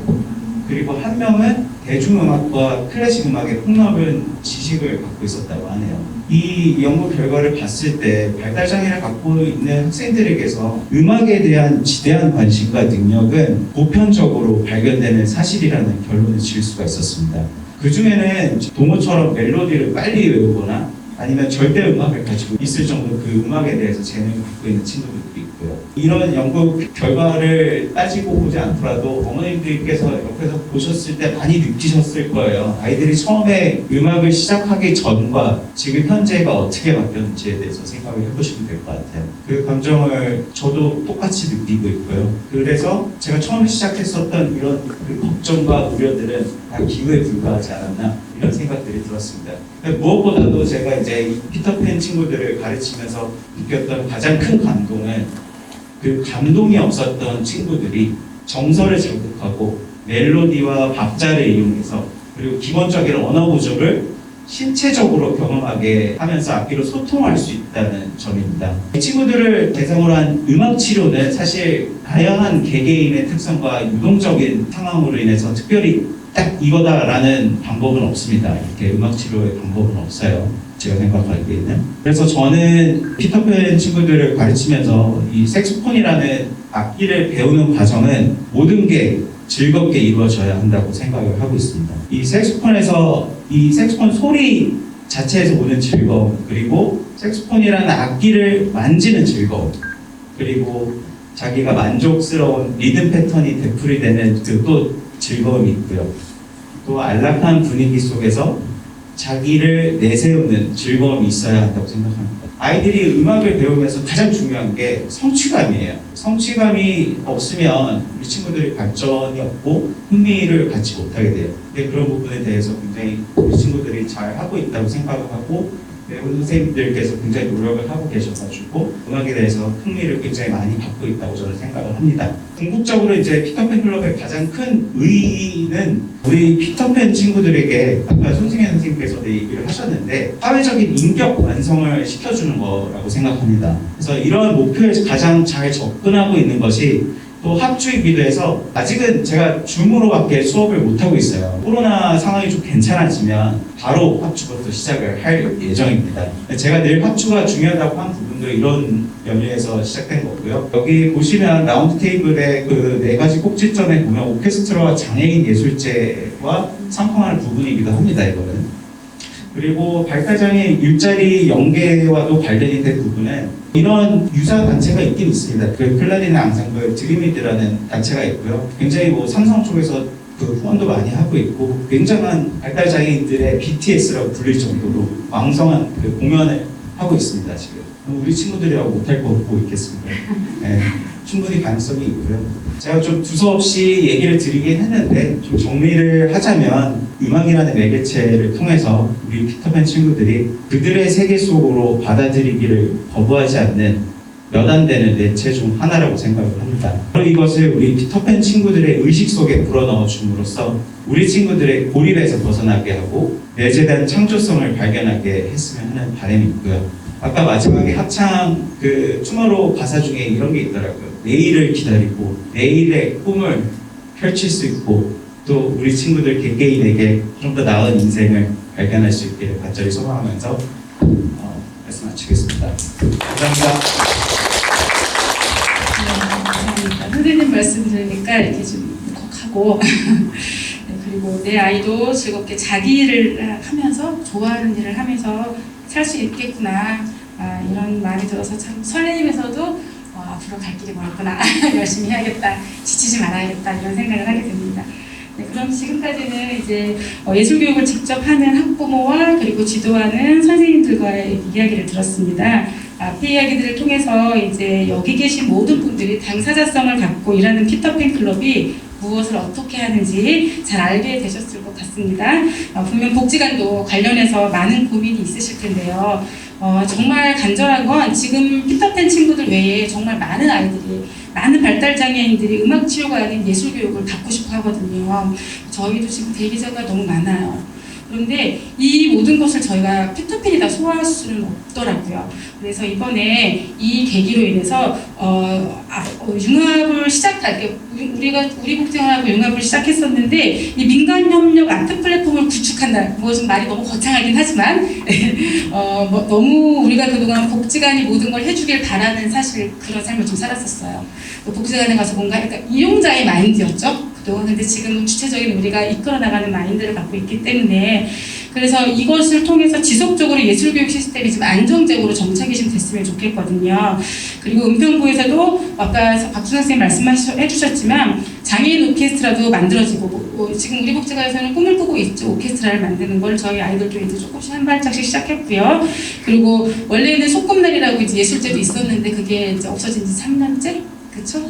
그리고 1명은 대중음악과 클래식 음악의 폭넓은 지식을 갖고 있었다고 하네요. 이 연구 결과를 봤을 때 발달장애를 갖고 있는 학생들에게서 음악에 대한 지대한 관심과 능력은 보편적으로 발견되는 사실이라는 결론을 지을 수가 있었습니다. 그 중에는 동호처럼 멜로디를 빨리 외우거나 아니면 절대 음악을 가지고 있을 정도 그 음악에 대해서 재능을 갖고 있는 친구들도 있고요. 이런 연구 결과를 따지고 보지 않더라도 어머님들께서 옆에서 보셨을 때 많이 느끼셨을 거예요. 아이들이 처음에 음악을 시작하기 전과 지금 현재가 어떻게 바뀌었는지에 대해서 생각을 해보시면 될 것 같아요. 그 감정을 저도 똑같이 느끼고 있고요. 그래서 제가 처음에 시작했었던 이런 그 걱정과 우려들은 다 기후에 불과하지 않았나 이런 생각들이 들었습니다. 무엇보다도 제가 이제 이 피터팬 친구들을 가르치면서 느꼈던 가장 큰 감동은 그 감동이 없었던 친구들이 정서를 자극하고 멜로디와 박자를 이용해서 그리고 기본적인 언어 구조를 신체적으로 경험하게 하면서 악기로 소통할 수 있다는 점입니다. 이 친구들을 대상으로 한 음악 치료는 사실 다양한 개개인의 특성과 유동적인 상황으로 인해서 특별히 딱 이거다라는 방법은 없습니다. 이렇게 음악 치료의 방법은 없어요. 제가 생각하기에는. 그래서 저는 피터팬 친구들을 가르치면서 이 색소폰이라는 악기를 배우는 과정은 모든 게 즐겁게 이루어져야 한다고 생각을 하고 있습니다. 이 색소폰 소리 자체에서 오는 즐거움, 그리고 색소폰이라는 악기를 만지는 즐거움, 그리고 자기가 만족스러운 리듬 패턴이 되풀이 되는 또 즐거움이 있고요. 또 안락한 분위기 속에서 자기를 내세우는 즐거움이 있어야 한다고 생각합니다. 아이들이 음악을 배우면서 가장 중요한 게 성취감이에요. 성취감이 없으면 우리 친구들이 발전이 없고 흥미를 갖지 못하게 돼요. 근데 그런 부분에 대해서 굉장히 우리 친구들이 잘 하고 있다고 생각을 하고 배우 선생님들께서 굉장히 노력을 하고 계셔가지고 음악에 대해서 흥미를 굉장히 많이 갖고 있다고 저는 생각을 합니다. 궁극적으로 이제 피터팬 클럽의 가장 큰 의의는 우리 피터팬 친구들에게 아까 손승현 선생님께서도 얘기를 하셨는데 사회적인 인격 완성을 시켜주는 거라고 생각합니다. 그래서 이러한 목표에 가장 잘 접근하고 있는 것이 또 합주이기도 해서 아직은 제가 줌으로밖에 수업을 못하고 있어요. 코로나 상황이 좀 괜찮아지면 바로 합주부터 시작을 할 예정입니다. 제가 늘 합주가 중요하다고 한 부분도 이런 연유에서 시작된 거고요. 여기 보시면 라운드 테이블의 그 4가지 꼭지점에 보면 오케스트라와 장애인 예술제와 상통하는 부분이기도 합니다. 이거는. 그리고 발달장애인 일자리 연계와도 관련이 된 부분은 이런 유사 단체가 있긴 있습니다. 그 클라리넷 앙상블 드림이드라는 단체가 있고요. 굉장히 뭐 삼성 쪽에서 그 후원도 많이 하고 있고 굉장한 발달장애인들의 BTS라고 불릴 정도로 왕성한 그 공연을 하고 있습니다. 지금 우리 친구들이라고 못할 거 없고 있겠습니다. 네, 충분히 가능성이 있고요. 제가 좀 두서없이 얘기를 드리긴 했는데 좀 정리를 하자면 음악이라는 매개체를 통해서 우리 피터팬 친구들이 그들의 세계 속으로 받아들이기를 거부하지 않는 몇 안 되는 매체 중 하나라고 생각을 합니다. 바로 이것을 우리 피터팬 친구들의 의식 속에 불어넣어 줌으로써 우리 친구들의 고립에서 벗어나게 하고 내재에 대한 창조성을 발견하게 했으면 하는 바람이 있고요. 아까 마지막에 합창 그 투모로우 가사 중에 이런 게 있더라고요. 내일을 기다리고 내일의 꿈을 펼칠 수 있고 또 우리 친구들 개개인에게 좀 더 나은 인생을 발견할 수 있기를 간절히 소망하면서 말씀 마치겠습니다. 감사합니다. 감사합니다. 선생님 말씀 들으니까 이렇게 좀 울컥하고 네, 그리고 내 아이도 즐겁게 자기 일을 하면서 좋아하는 일을 하면서 살 수 있겠구나 이런 마음이 들어서 참 설레이면서도 앞으로 갈 길이 멀구나 열심히 해야겠다 지치지 말아야겠다 이런 생각을 하게 됩니다. 네, 그럼 지금까지는 이제 예술교육을 직접 하는 학부모와 그리고 지도하는 선생님들과의 이야기를 들었습니다. 앞의 이야기들을 통해서 이제 여기 계신 모든 분들이 당사자성을 갖고 일하는 피터팬 클럽이 무엇을 어떻게 하는지 잘 알게 되셨을 것 같습니다. 분명 복지관도 관련해서 많은 고민이 있으실 텐데요. 정말 간절한 건 지금 피터팬 친구들 외에 정말 많은 아이들이 많은 발달장애인들이 음악치료가 아닌 예술교육을 받고 싶어 하거든요. 저희도 지금 대기자가 너무 많아요. 그런데 이 모든 것을 저희가 피터팬이 다 소화할 수는 없더라고요. 그래서 이번에 이 계기로 인해서 융합을 시작할 우리 복지관하고 융합을 시작했었는데 이 민간협력 아트 플랫폼을 구축한다. 뭐 좀 말이 너무 거창하긴 하지만 너무 우리가 그동안 복지관이 모든 걸 해주길 바라는 사실 그런 삶을 좀 살았었어요. 복지관에 가서 뭔가 그러니까 이용자의 마인드였죠. 근데 지금은 주체적인 우리가 이끌어 나가는 마인드를 갖고 있기 때문에 그래서 이것을 통해서 지속적으로 예술교육 시스템이 좀 안정적으로 정착이 좀 됐으면 좋겠거든요. 그리고 은평구에서도 아까 박준호 선생님 말씀해 주셨지만 장애인 오케스트라도 만들어지고 지금 우리 복지관에서는 꿈을 꾸고 있죠. 오케스트라를 만드는 걸 저희 아이들도 이제 조금씩 한 발짝씩 시작했고요. 그리고 원래는 소꿉날이라고 이제 예술제도 있었는데 그게 이제 없어진 지 3년째? 그쵸?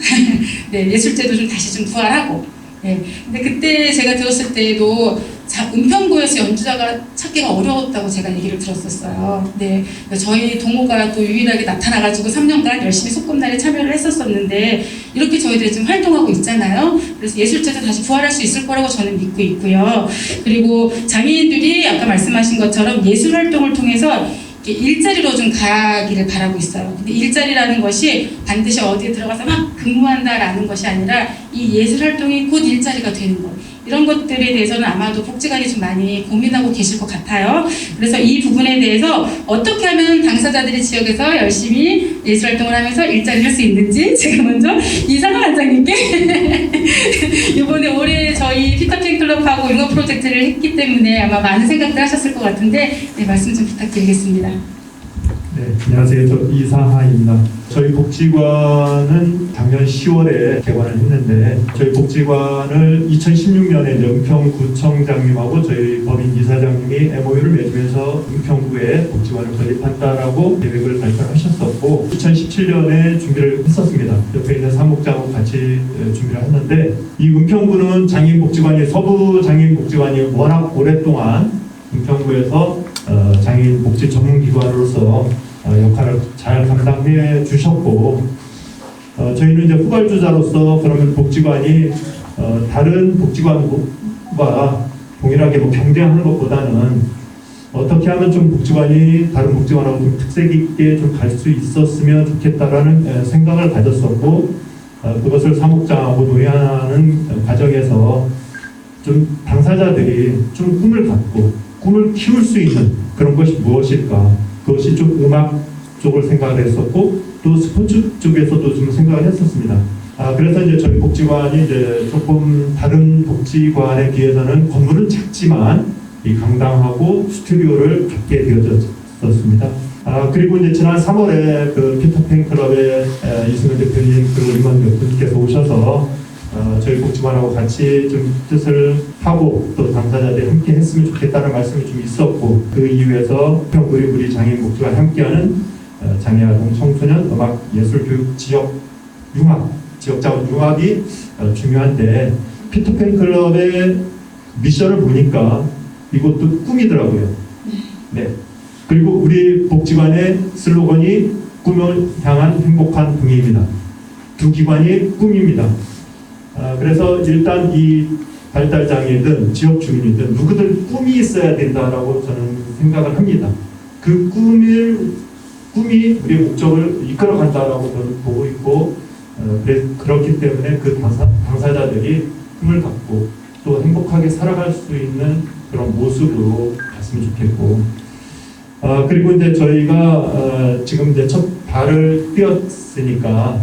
네, 예술제도 좀 다시 좀 부활하고 네. 근데 그때 제가 들었을 때에도 은평구에서 연주자가 찾기가 어려웠다고 제가 얘기를 들었었어요. 네. 저희 동호가 또 유일하게 나타나가지고 3년간 열심히 소꿉날에 참여를 했었었는데 이렇게 저희들이 지금 활동하고 있잖아요. 그래서 예술제도 다시 부활할 수 있을 거라고 저는 믿고 있고요. 그리고 장애인들이 아까 말씀하신 것처럼 예술 활동을 통해서 일자리로 좀 가기를 바라고 있어요. 근데 일자리라는 것이 반드시 어디에 들어가서 막 근무한다라는 것이 아니라 이 예술 활동이 곧 일자리가 되는 것. 이런 것들에 대해서는 아마도 복지관이 좀 많이 고민하고 계실 것 같아요. 그래서 이 부분에 대해서 어떻게 하면 당사자들이 지역에서 열심히 예술 활동을 하면서 일자리를 할 수 있는지 제가 먼저 이상한 원장님께 이번에 올해 저희 피터팬 클럽하고 융합 프로젝트를 했기 때문에 아마 많은 생각들 하셨을 것 같은데 네, 말씀 좀 부탁드리겠습니다. 네, 안녕하세요. 저 이상하입니다. 저희 복지관은 작년 10월에 개관을 했는데 저희 복지관을 2016년에 은평구청장님하고 저희 법인 이사장님이 MOU를 맺으면서 은평구에 복지관을 건립한다라고 계획을 발표하셨었고 2017년에 준비를 했었습니다. 옆에 있는 사무국장하고 같이 준비를 했는데 이 은평구는 장애인복지관이 서부 장애인복지관이 워낙 오랫동안 은평구에서 장애인 복지 전문기관으로서 역할을 잘 감당해 주셨고 저희는 이제 후발주자로서 그러면 복지관이 다른 복지관과 동일하게 뭐 경쟁하는 것보다는 어떻게 하면 좀 복지관이 다른 복지관하고 좀 특색 있게 좀 갈 수 있었으면 좋겠다라는 생각을 가졌었고 그것을 사목장하고 논의하는 과정에서 좀 당사자들이 좀 꿈을 갖고 꿈을 키울 수 있는 그런 것이 무엇일까? 그것이 좀 음악 쪽을 생각을 했었고 또 스포츠 쪽에서도 좀 생각을 했었습니다. 그래서 이제 저희 복지관이 이제 조금 다른 복지관에 비해서는 건물은 작지만 이 강당하고 스튜디오를 갖게 되어졌습니다. 그리고 이제 지난 3월에 그 피터팬 클럽의 이승현 대표님 그리고 임원 대표님께서 오셔서 저희 복지관하고 같이 좀 뜻을 하고 또 당사자들이 함께 했으면 좋겠다는 말씀이 좀 있었고 그 이후에서 우리 장애인 복지관 함께하는 장애아동 청소년 음악 예술 교육 지역 융합 지역 자원 융합이 중요한데 피터팬 클럽의 미션을 보니까 이것도 꿈이더라고요. 네. 그리고 우리 복지관의 슬로건이 꿈을 향한 행복한 동행입니다. 두 기관이 꿈입니다. 그래서 일단 이 발달장애든 지역 주민이든 누구든 꿈이 있어야 된다라고 저는 생각을 합니다. 그 꿈이 우리의 목적을 이끌어간다라고 저는 보고 있고 그렇기 때문에 그 당사자들이 꿈을 갖고 또 행복하게 살아갈 수 있는 그런 모습으로 갔으면 좋겠고 그리고 이제 저희가 지금 이제 첫 발을 띄었으니까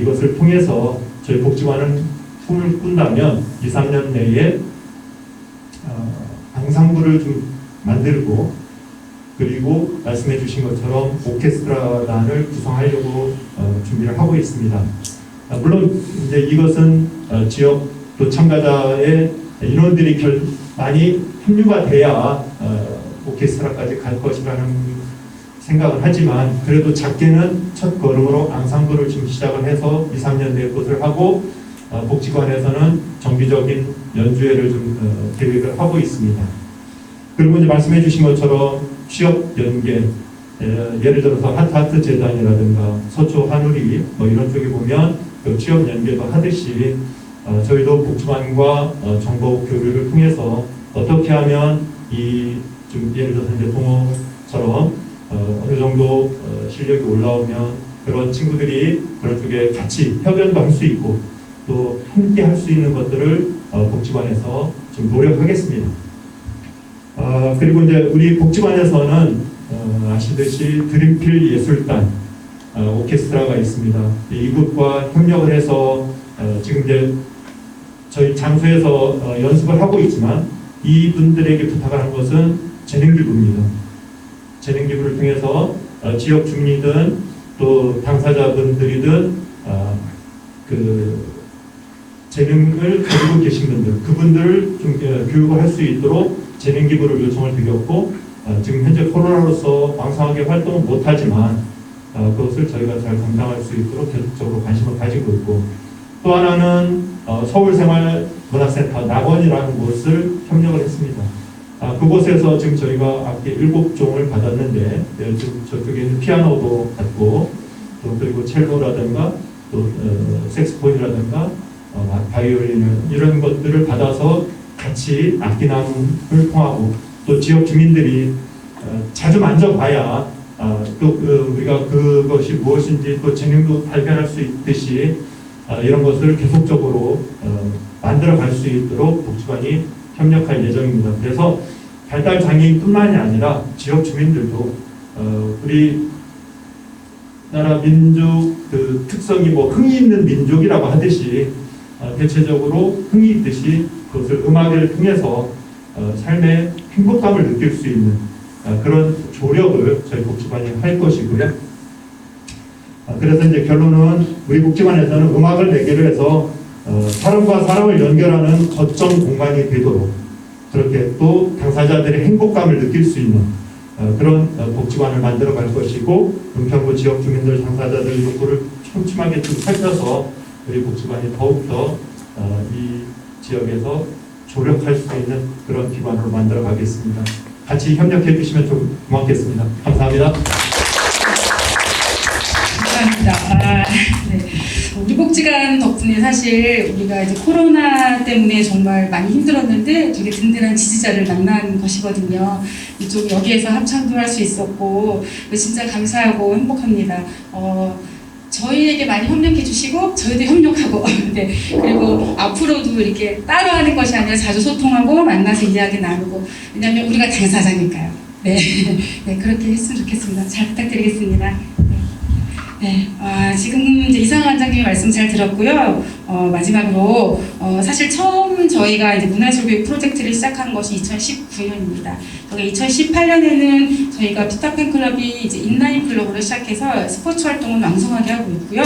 이것을 통해서 저희 복지관은 꿈을 꾼다면 2, 3년 내에 앙상블을 좀 만들고 그리고 말씀해 주신 것처럼 오케스트라단을 구성하려고 준비를 하고 있습니다. 물론 이제 이것은 지역 또 참가자의 인원들이 많이 합류가 돼야 오케스트라까지 갈 것이라는 생각을 하지만 그래도 작게는 첫 걸음으로 앙상블을 지금 시작을 해서 2, 3년 내에 그것을 하고 복지관에서는 정기적인 연주회를 좀 계획을 하고 있습니다. 그리고 이제 말씀해 주신 것처럼 취업 연계 예를 들어서 하트하트 재단이라든가 서초 한우리 뭐 이런 쪽에 보면 그 취업 연계도 하듯이 저희도 복지관과 정보 교류를 통해서 어떻게 하면 이 좀 예를 들어서 이제 동호처럼 어느 정도 실력이 올라오면 그런 친구들이 그런 쪽에 같이 협연도 할 수 있고 또 함께 할 수 있는 것들을 복지관에서 좀 노력하겠습니다. 그리고 이제 우리 복지관에서는 아시듯이 드림필 예술단 오케스트라가 있습니다. 이곳과 협력을 해서 지금 이제 저희 장소에서 연습을 하고 있지만 이분들에게 부탁을 한 것은 재능기부입니다. 재능기부를 통해서 지역 주민이든 또 당사자분들이든 그 재능을 가지고 계신 분들 그분들을 좀 교육을 할 수 있도록 재능기부를 요청을 드렸고 지금 현재 코로나로서 왕성하게 활동을 못하지만 그것을 저희가 잘 감당할 수 있도록 계속적으로 관심을 가지고 있고 또 하나는 서울생활문화센터 낙원이라는 곳을 협력을 했습니다. 그곳에서 지금 저희가 악기 7종을 받았는데 지금 저쪽에는 피아노도 받고 또 그리고 첼로라든가 또 색스폰이라든가 바이올린 이런 것들을 받아서 같이 악기나눔을 통하고 또 지역 주민들이 자주 만져봐야 또 우리가 그것이 무엇인지 또 재능도 발견할 수 있듯이 이런 것을 계속적으로 만들어갈 수 있도록 복지관이 협력할 예정입니다. 그래서 발달 장애인뿐만이 아니라 지역 주민들도 우리 나라 민족 그 특성이 뭐 흥이 있는 민족이라고 하듯이 대체적으로 흥이 있듯이 그것을 음악을 통해서 삶의 행복감을 느낄 수 있는 그런 조력을 저희 복지관이 할 것이고요. 그래서 이제 결론은 우리 복지관에서는 음악을 매개로 해서 사람과 사람을 연결하는 거점 공간이 되도록 그렇게 또 당사자들의 행복감을 느낄 수 있는 그런 복지관을 만들어 갈 것이고 은평구 지역 주민들 당사자들 욕구를 촘촘하게 좀 살펴서 우리 복지관이 더욱더 이 지역에서 조력할 수 있는 그런 기관으로 만들어 가겠습니다. 같이 협력해 주시면 좀 고맙겠습니다. 감사합니다. 감사합니다. 네. 우리 복지관 덕분에 사실 우리가 이제 코로나 때문에 정말 많이 힘들었는데 되게 든든한 지지자를 만난 것이거든요. 이쪽 여기에서 합창도 할 수 있었고 진짜 감사하고 행복합니다. 저희에게 많이 협력해 주시고 저희도 협력하고 네. 그리고 앞으로도 이렇게 따로 하는 것이 아니라 자주 소통하고 만나서 이야기 나누고 왜냐하면 우리가 당사자니까요. 네, 네 그렇게 했으면 좋겠습니다. 잘 부탁드리겠습니다. 네, 지금 이제 이상한 원장님의 말씀 잘 들었고요. 마지막으로 사실 처음 저희가 이제 문화예술교육 프로젝트를 시작한 것이 2019년입니다. 2018년에는 저희가 피터 팬클럽이 이제 인라인 클럽으로 시작해서 스포츠 활동을 왕성하게 하고 있고요.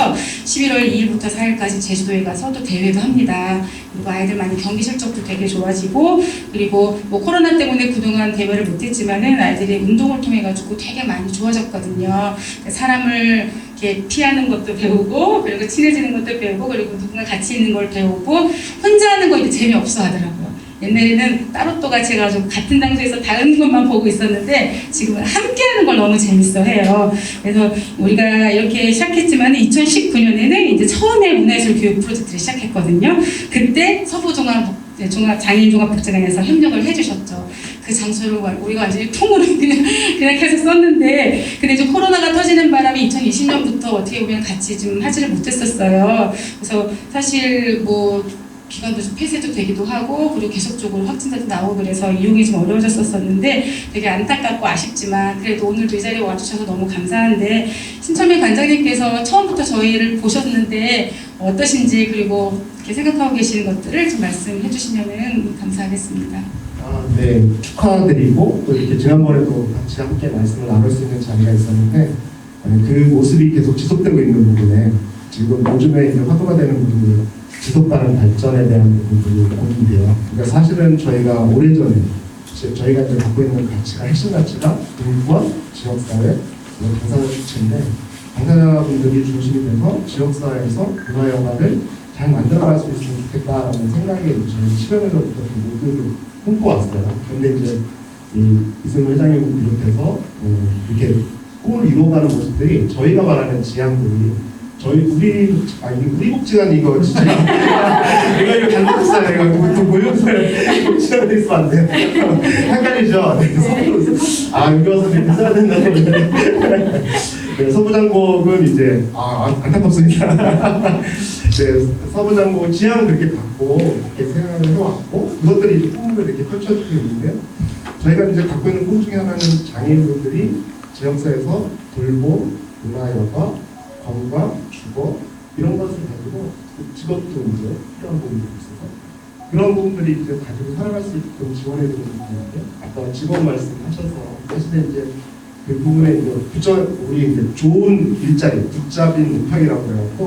11월 2일부터 4일까지 제주도에 가서 또 대회도 합니다. 그리고 아이들 많이 경기 실적도 되게 좋아지고 그리고 뭐 코로나 때문에 그동안 대회를 못했지만은 아이들이 운동을 통해 가지고 되게 많이 좋아졌거든요. 사람을 이렇게 피하는 것도 배우고 그리고 친해지는 것도 배우고 그리고 누군가 같이 있는 걸 배우고 혼자 하는 거 이제 재미없어 하더라고요. 옛날에는 따로 또 같이 해가지고 같은 장소에서 다른 것만 보고 있었는데 지금은 함께 하는 걸 너무 재밌어 해요. 그래서 우리가 이렇게 시작했지만 2019년에는 이제 처음에 문화예술 교육 프로젝트를 시작했거든요. 그때 장애인종합복지관에서 협력을 해주셨죠. 그 장소를 우리가 완전히 통으로 그냥 계속 썼는데 근데 이제 코로나가 터지는 바람에 2020년부터 어떻게 보면 같이 좀 하지를 못했었어요. 그래서 사실 뭐 기간도 좀 폐쇄도 되기도 하고 그리고 계속적으로 확진자도 나오고 그래서 이용이 좀 어려워졌었는데 되게 안타깝고 아쉽지만 그래도 오늘도 이 자리에 와주셔서 너무 감사한데 신철민 관장님께서 처음부터 저희를 보셨는데 어떠신지 그리고 이렇게 생각하고 계시는 것들을 좀 말씀해 주시면 감사하겠습니다. 네, 축하드리고 또 이렇게 지난번에도 같이 함께 말씀을 나눌 수 있는 자리가 있었는데 그 모습이 계속 지속되고 있는 부분에 지금 요즘에 이제 화두가 되는 부분이 지속가능 발전에 대한 부분들이 고민돼요. 그러니까 사실은 저희가 오래전에 저희가 이제 갖고 있는 가치가 핵심 가치가 인권, 지역사회, 당사자 주체인데 당사자분들이 중심이 돼서 지역사회에서 문화영화를 잘 만들어갈 수 있으면 좋겠다라는 생각에 저희 실험에서부터 모두 꿈꿔왔어요. 그런데 이제 이승우 회장님 비롯해서 이렇게 꿈을 이루어가는 모습들이 저희가 말하는 지향들이 우리 복지관 이거 진짜 이거 잘못했어요. 이거 또 모욕을 복지관에 있으면 안 돼요. 헷갈리죠? 여기 와서 이렇게 써야 된다고. 네, 서부장곡은 이제 안타깝습니다. 네, 서부장곡 지향을 그렇게 갖고 이렇게 생각을 해왔고 그것들이 이제 꿈을 이렇게 펼쳐지고 있는데 저희가 이제 갖고 있는 꿈 중에 하나는 장애인분들이 지역사회에서 돌봄, 문화여가, 건강, 주거 이런 것을 가지고 직업도 이제 필요한 부분들이 있어서 그런 부분들이 이제 가지고 살아갈 수 있게끔 지원해주는 부분인데 아까 직업 말씀하셔서 사실은 이제 그 부분에 이제 우리 이제 좋은 일자리, 붙잡인 목표이라고 해갖고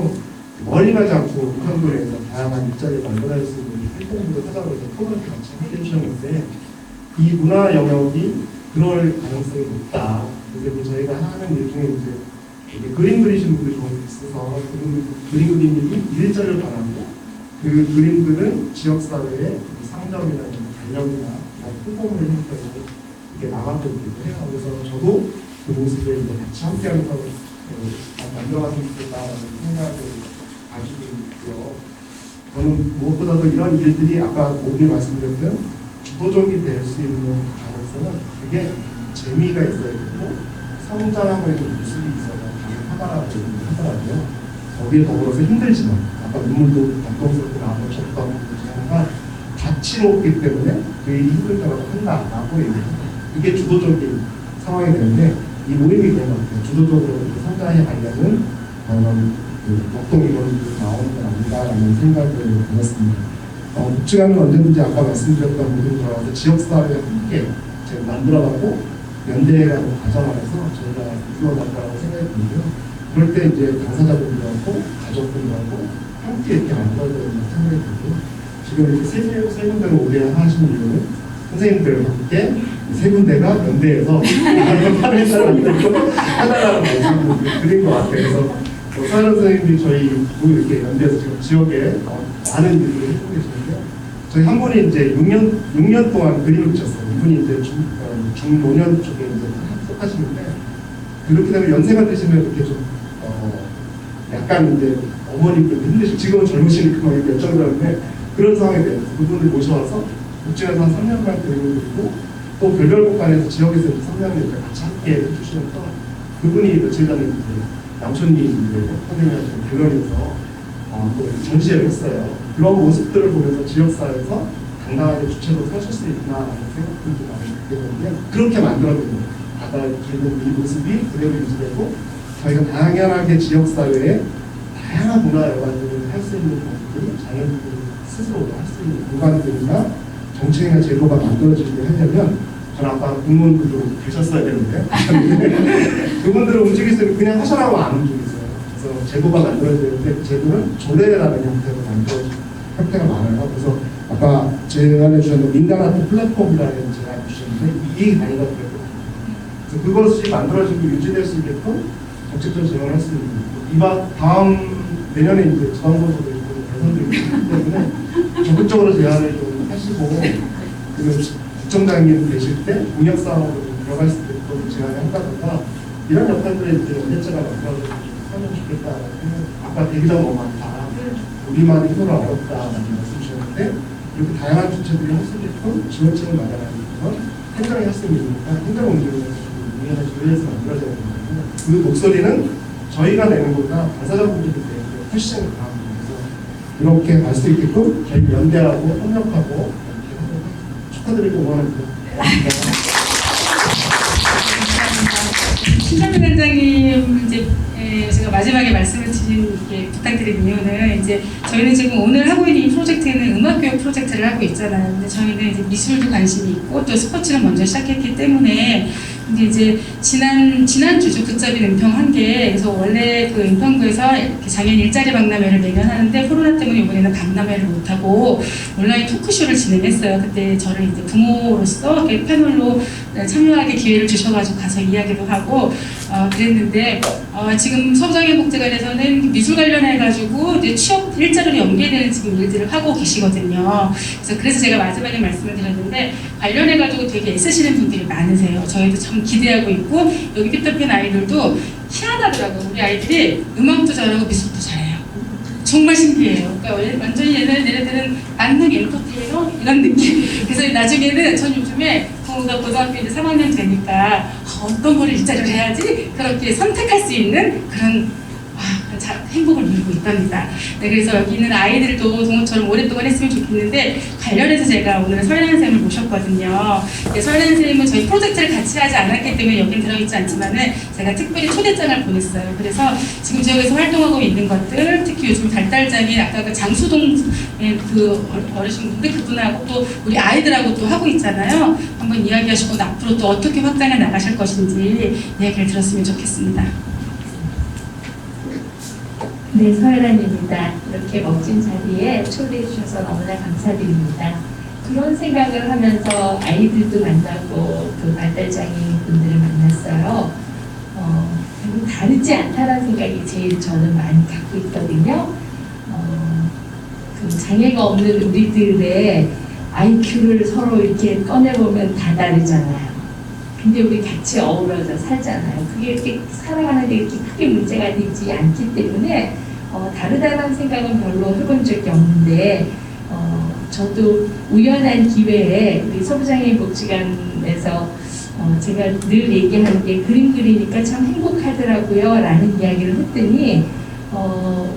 멀리 가지 않고 북한도에서 다양한 일자리를 만들어낼 수 있는 활동들을 하자고 해서 프로그램을 같이 함께 해주셨는데 이 문화 영역이 그럴 가능성이 높다. 그래서 저희가 하는 일 중에 이제 그림 그리시는 분들이 좀 있어서 그림 그림이 일자리를 바라고 그 그림들은 지역사회의 상점이나 관련이나 홍보를 해서 이렇게 나가고 있기도 해요. 그래서 저도 그 모습을 이제 같이 함께하면서 만들어갔으면 좋겠다라는 생각을 가지고 있고요. 저는 무엇보다도 이런 일들이 아까 오기 말씀드렸던 주도적이 될 수 있는 가능성은 그게 재미가 있어야 되고 성장하고 있는 모습이 있어야 하더라고요. 거기에 더불어서 힘들지만 아까 눈물도 감동스럽게 나오셨던 것처럼 다치롭기 때문에 그 일이 힘들 때마다 한다라고 얘기합니다. 이게 주도적인 상황이 되는데 이 모임이 그런 것 같아요. 주도적으로 성장해 가려는 역동이론이 나오는 건 아닌가라는 생각을 가졌습니다. 복지관은 언제든지 아까 말씀드렸던 부분에 들어가서 지역사회와 함께 만들어가고 연대해가는 과정 안에서 저희가 이끌어간다고 생각이 들고요. 그럴 때 이제 당사자분들하고 가족분들하고 함께 이렇게 만들어야 된다고 생각이 들고요. 지금 이렇게 세 군데를 오래 하시는 이유는 선생님들과 함께 세 군데가 연대해서 파레사를 만들고 하나라는 모습을 그린 것 같아요. 그래서 서현 선생님이 저희 이렇게 연대해서 지금 지역에 많은 일들을 해주고 계시는데요. 저희 한 분이 이제 6년 동안 그림을 그렸어요. 이분이 이제 중노년 쪽에 이제 속하시는데 그렇게 되면 연세가 드시면 이렇게 좀 약간 이제 어머니들 힘드시고 지금은 젊으시니까 막 이렇게 여쭤보는데 그런 상황에 대해서 그분을 모셔와서 복지관에서 한 3년간 그림을 그리고 또 별별 공간에서 지역에서 3년을 같이 함께 해주시면서 그분이 며칠 전에 이제 남촌님 선생님한테 갤러리에서 또 전시회를 했어요. 그런 모습들을 보면서 지역사회에서 당당하게 주체로 서실 수 있구나라는 생각들도 많이 들게 되는데 그렇게 만들어지는 받아들이는 이 모습이 그대로 유지되고 저희가 당연하게 지역사회에 다양한 문화 여관들을 할 수 있는 방법들이 장애인들이 스스로 할 수 있는 공간들이나 정책이나 제도가 만들어지게 하려면 저는 아까 공무원들도 계셨어야 되는데 그분들을 움직일 수 있는 그냥 하셔라고 안 움직이세요. 그래서 제도가 만들어져야 되는데 그 제도는 조례라는 형태로 만들어진 형태가 많아요. 그래서 아까 제안해 주셨던 민간아트 플랫폼이라는 제안을 주셨는데 이 단위가 되거든요. 그래서 그것이 만들어지고 유지될 수 있게끔 정책적 지원을 할 수 있는 이번 다음 내년에 이제 지방선거도 있고 대선도 있기 때문에 적극적으로 제안을 좀 하시고 그리고 국정장님 계실 때 공약 사업으로 들어갈 수 있게끔 제안을 한다든가 이런 역할들을 이제 연대체가 만들어서 하면 좋겠다라는 생각. 아까 대기자가 너무 많다. 우리만이 힘으로 어렵다라는 말씀 주셨는데 이렇게 다양한 주체들이 할 수 있게끔 지원책을 마련하는 건 행정이 할 수 있으니까 행정 운영에서 우리나라 조례에서 만들어져야 되거든요. 그 목소리는 저희가 내는 것보다 당사자분들이 내는 게 훨씬 강합니다. 그래서 이렇게 갈 수 있게끔 저희 연대하고 협력하고 이렇게 하고 축하드리고 응원합니다. 신정민 단장님 이제 제가 마지막에 말씀을 드린 게 부탁드린 이유는 이제 저희는 지금 오늘 하고 있는 이 프로젝트는 음악교육 프로젝트를 하고 있잖아요. 근데 저희는 이제 미술도 관심이 있고 또 스포츠를 먼저 시작했기 때문에 근데 이제 지난주죠. 굿잡인 은평 한 개. 그래서 원래 그 은평구에서 이렇게 장애인 일자리 박람회를 매년 하는데 코로나 때문에 이번에는 박람회를 못하고 온라인 토크쇼를 진행했어요. 그때 저를 이제 부모로서 이렇게 패널로 참여하게 기회를 주셔가지고 가서 이야기도 하고 그랬는데 지금 서부장애인복지관에서는 미술 관련해가지고 이제 취업 일자리로 연계되는 지금 일들을 하고 계시거든요. 그래서 제가 마지막에 말씀을 드렸는데 관련해가지고 되게 애쓰시는 분들이 많으세요. 저희도 참 기대하고 있고 여기 피터팬 아이들도 희한하더라고요. 우리 아이들이 음악도 잘하고 미술도 잘해요. 정말 신기해요. 그러니까 완전히 얘네들은 만능 엔터테이너 이런 느낌. 그래서 나중에는 전 요즘에 고등학교 이제 3학년 되니까 어떤 거를 일자리를 해야지 그렇게 선택할 수 있는 그런 행복을 누리고 있답니다. 네, 그래서 여기 있는 아이들도 동호처럼 오랫동안 했으면 좋겠는데 관련해서 제가 오늘 설란 선생님을 모셨거든요. 네, 설란 선생님은 저희 프로젝트를 같이 하지 않았기 때문에 여긴 들어있지 않지만은 제가 특별히 초대장을 보냈어요. 그래서 지금 지역에서 활동하고 있는 것들, 특히 요즘 달달장애 아까 그 장수동 그 어르신분들 그분하고 또 우리 아이들하고 또 하고 있잖아요. 한번 이야기하시고 앞으로 또 어떻게 확장해 나가실 것인지 이야기를 들었으면 좋겠습니다. 네, 서혜란입니다. 이렇게 멋진 자리에 초대해 주셔서 너무나 감사드립니다. 그런 생각을 하면서 아이들도 만나고 그 발달장애인 분들을 만났어요. 별로 다르지 않다라는 생각이 제일 저는 많이 갖고 있거든요. 그 장애가 없는 우리들의 IQ를 서로 이렇게 꺼내보면 다 다르잖아요. 근데 우리 같이 어우러져 살잖아요. 그게 이렇게 살아가는데 이렇게 크게 문제가 되지 않기 때문에 다르다는 생각은 별로 해본 적이 없는데 저도 우연한 기회에 우리 서부장애인 복지관에서 제가 늘 얘기하는 게 그림 그리니까 참 행복하더라고요 라는 이야기를 했더니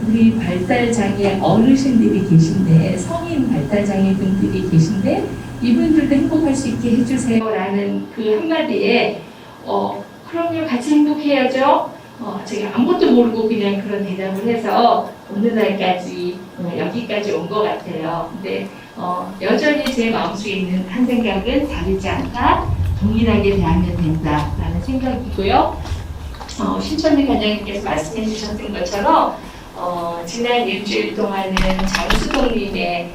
우리 발달장애 어르신들이 계신데 성인 발달장애 분들이 계신데 이분들도 행복할 수 있게 해주세요 라는 그 한마디에 그럼요 같이 행복해야죠. 제가 아무것도 모르고 그냥 그런 대답을 해서 오늘날까지 여기까지 온 것 같아요. 근데 여전히 제 마음속에 있는 한 생각은 다르지 않다, 동일하게 대하면 된다라는 생각이고요. 신천미 관장님께서 말씀해 주셨던 것처럼 지난 일주일 동안은 장수동님의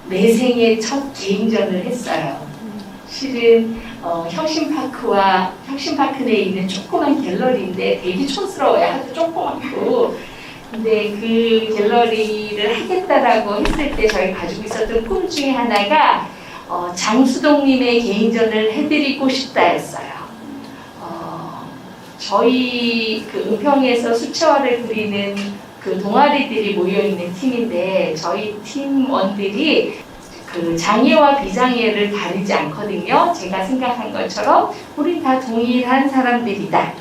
매생의 첫 개인전을 했어요. 실은 혁신파크 내에 있는 조그만 갤러리인데 되게 촌스러워요. 아주 조그맣고. 근데 그 갤러리를 하겠다라고 했을 때 저희 가지고 있었던 꿈 중에 하나가 장수동님의 개인전을 해드리고 싶다였어요. 저희 그 은평에서 수채화를 그리는 그 동아리들이 모여있는 팀인데 저희 팀원들이 그 장애와 비장애를 가리지 않거든요. 제가 생각한 것처럼 우리 다 동일한 사람들이다.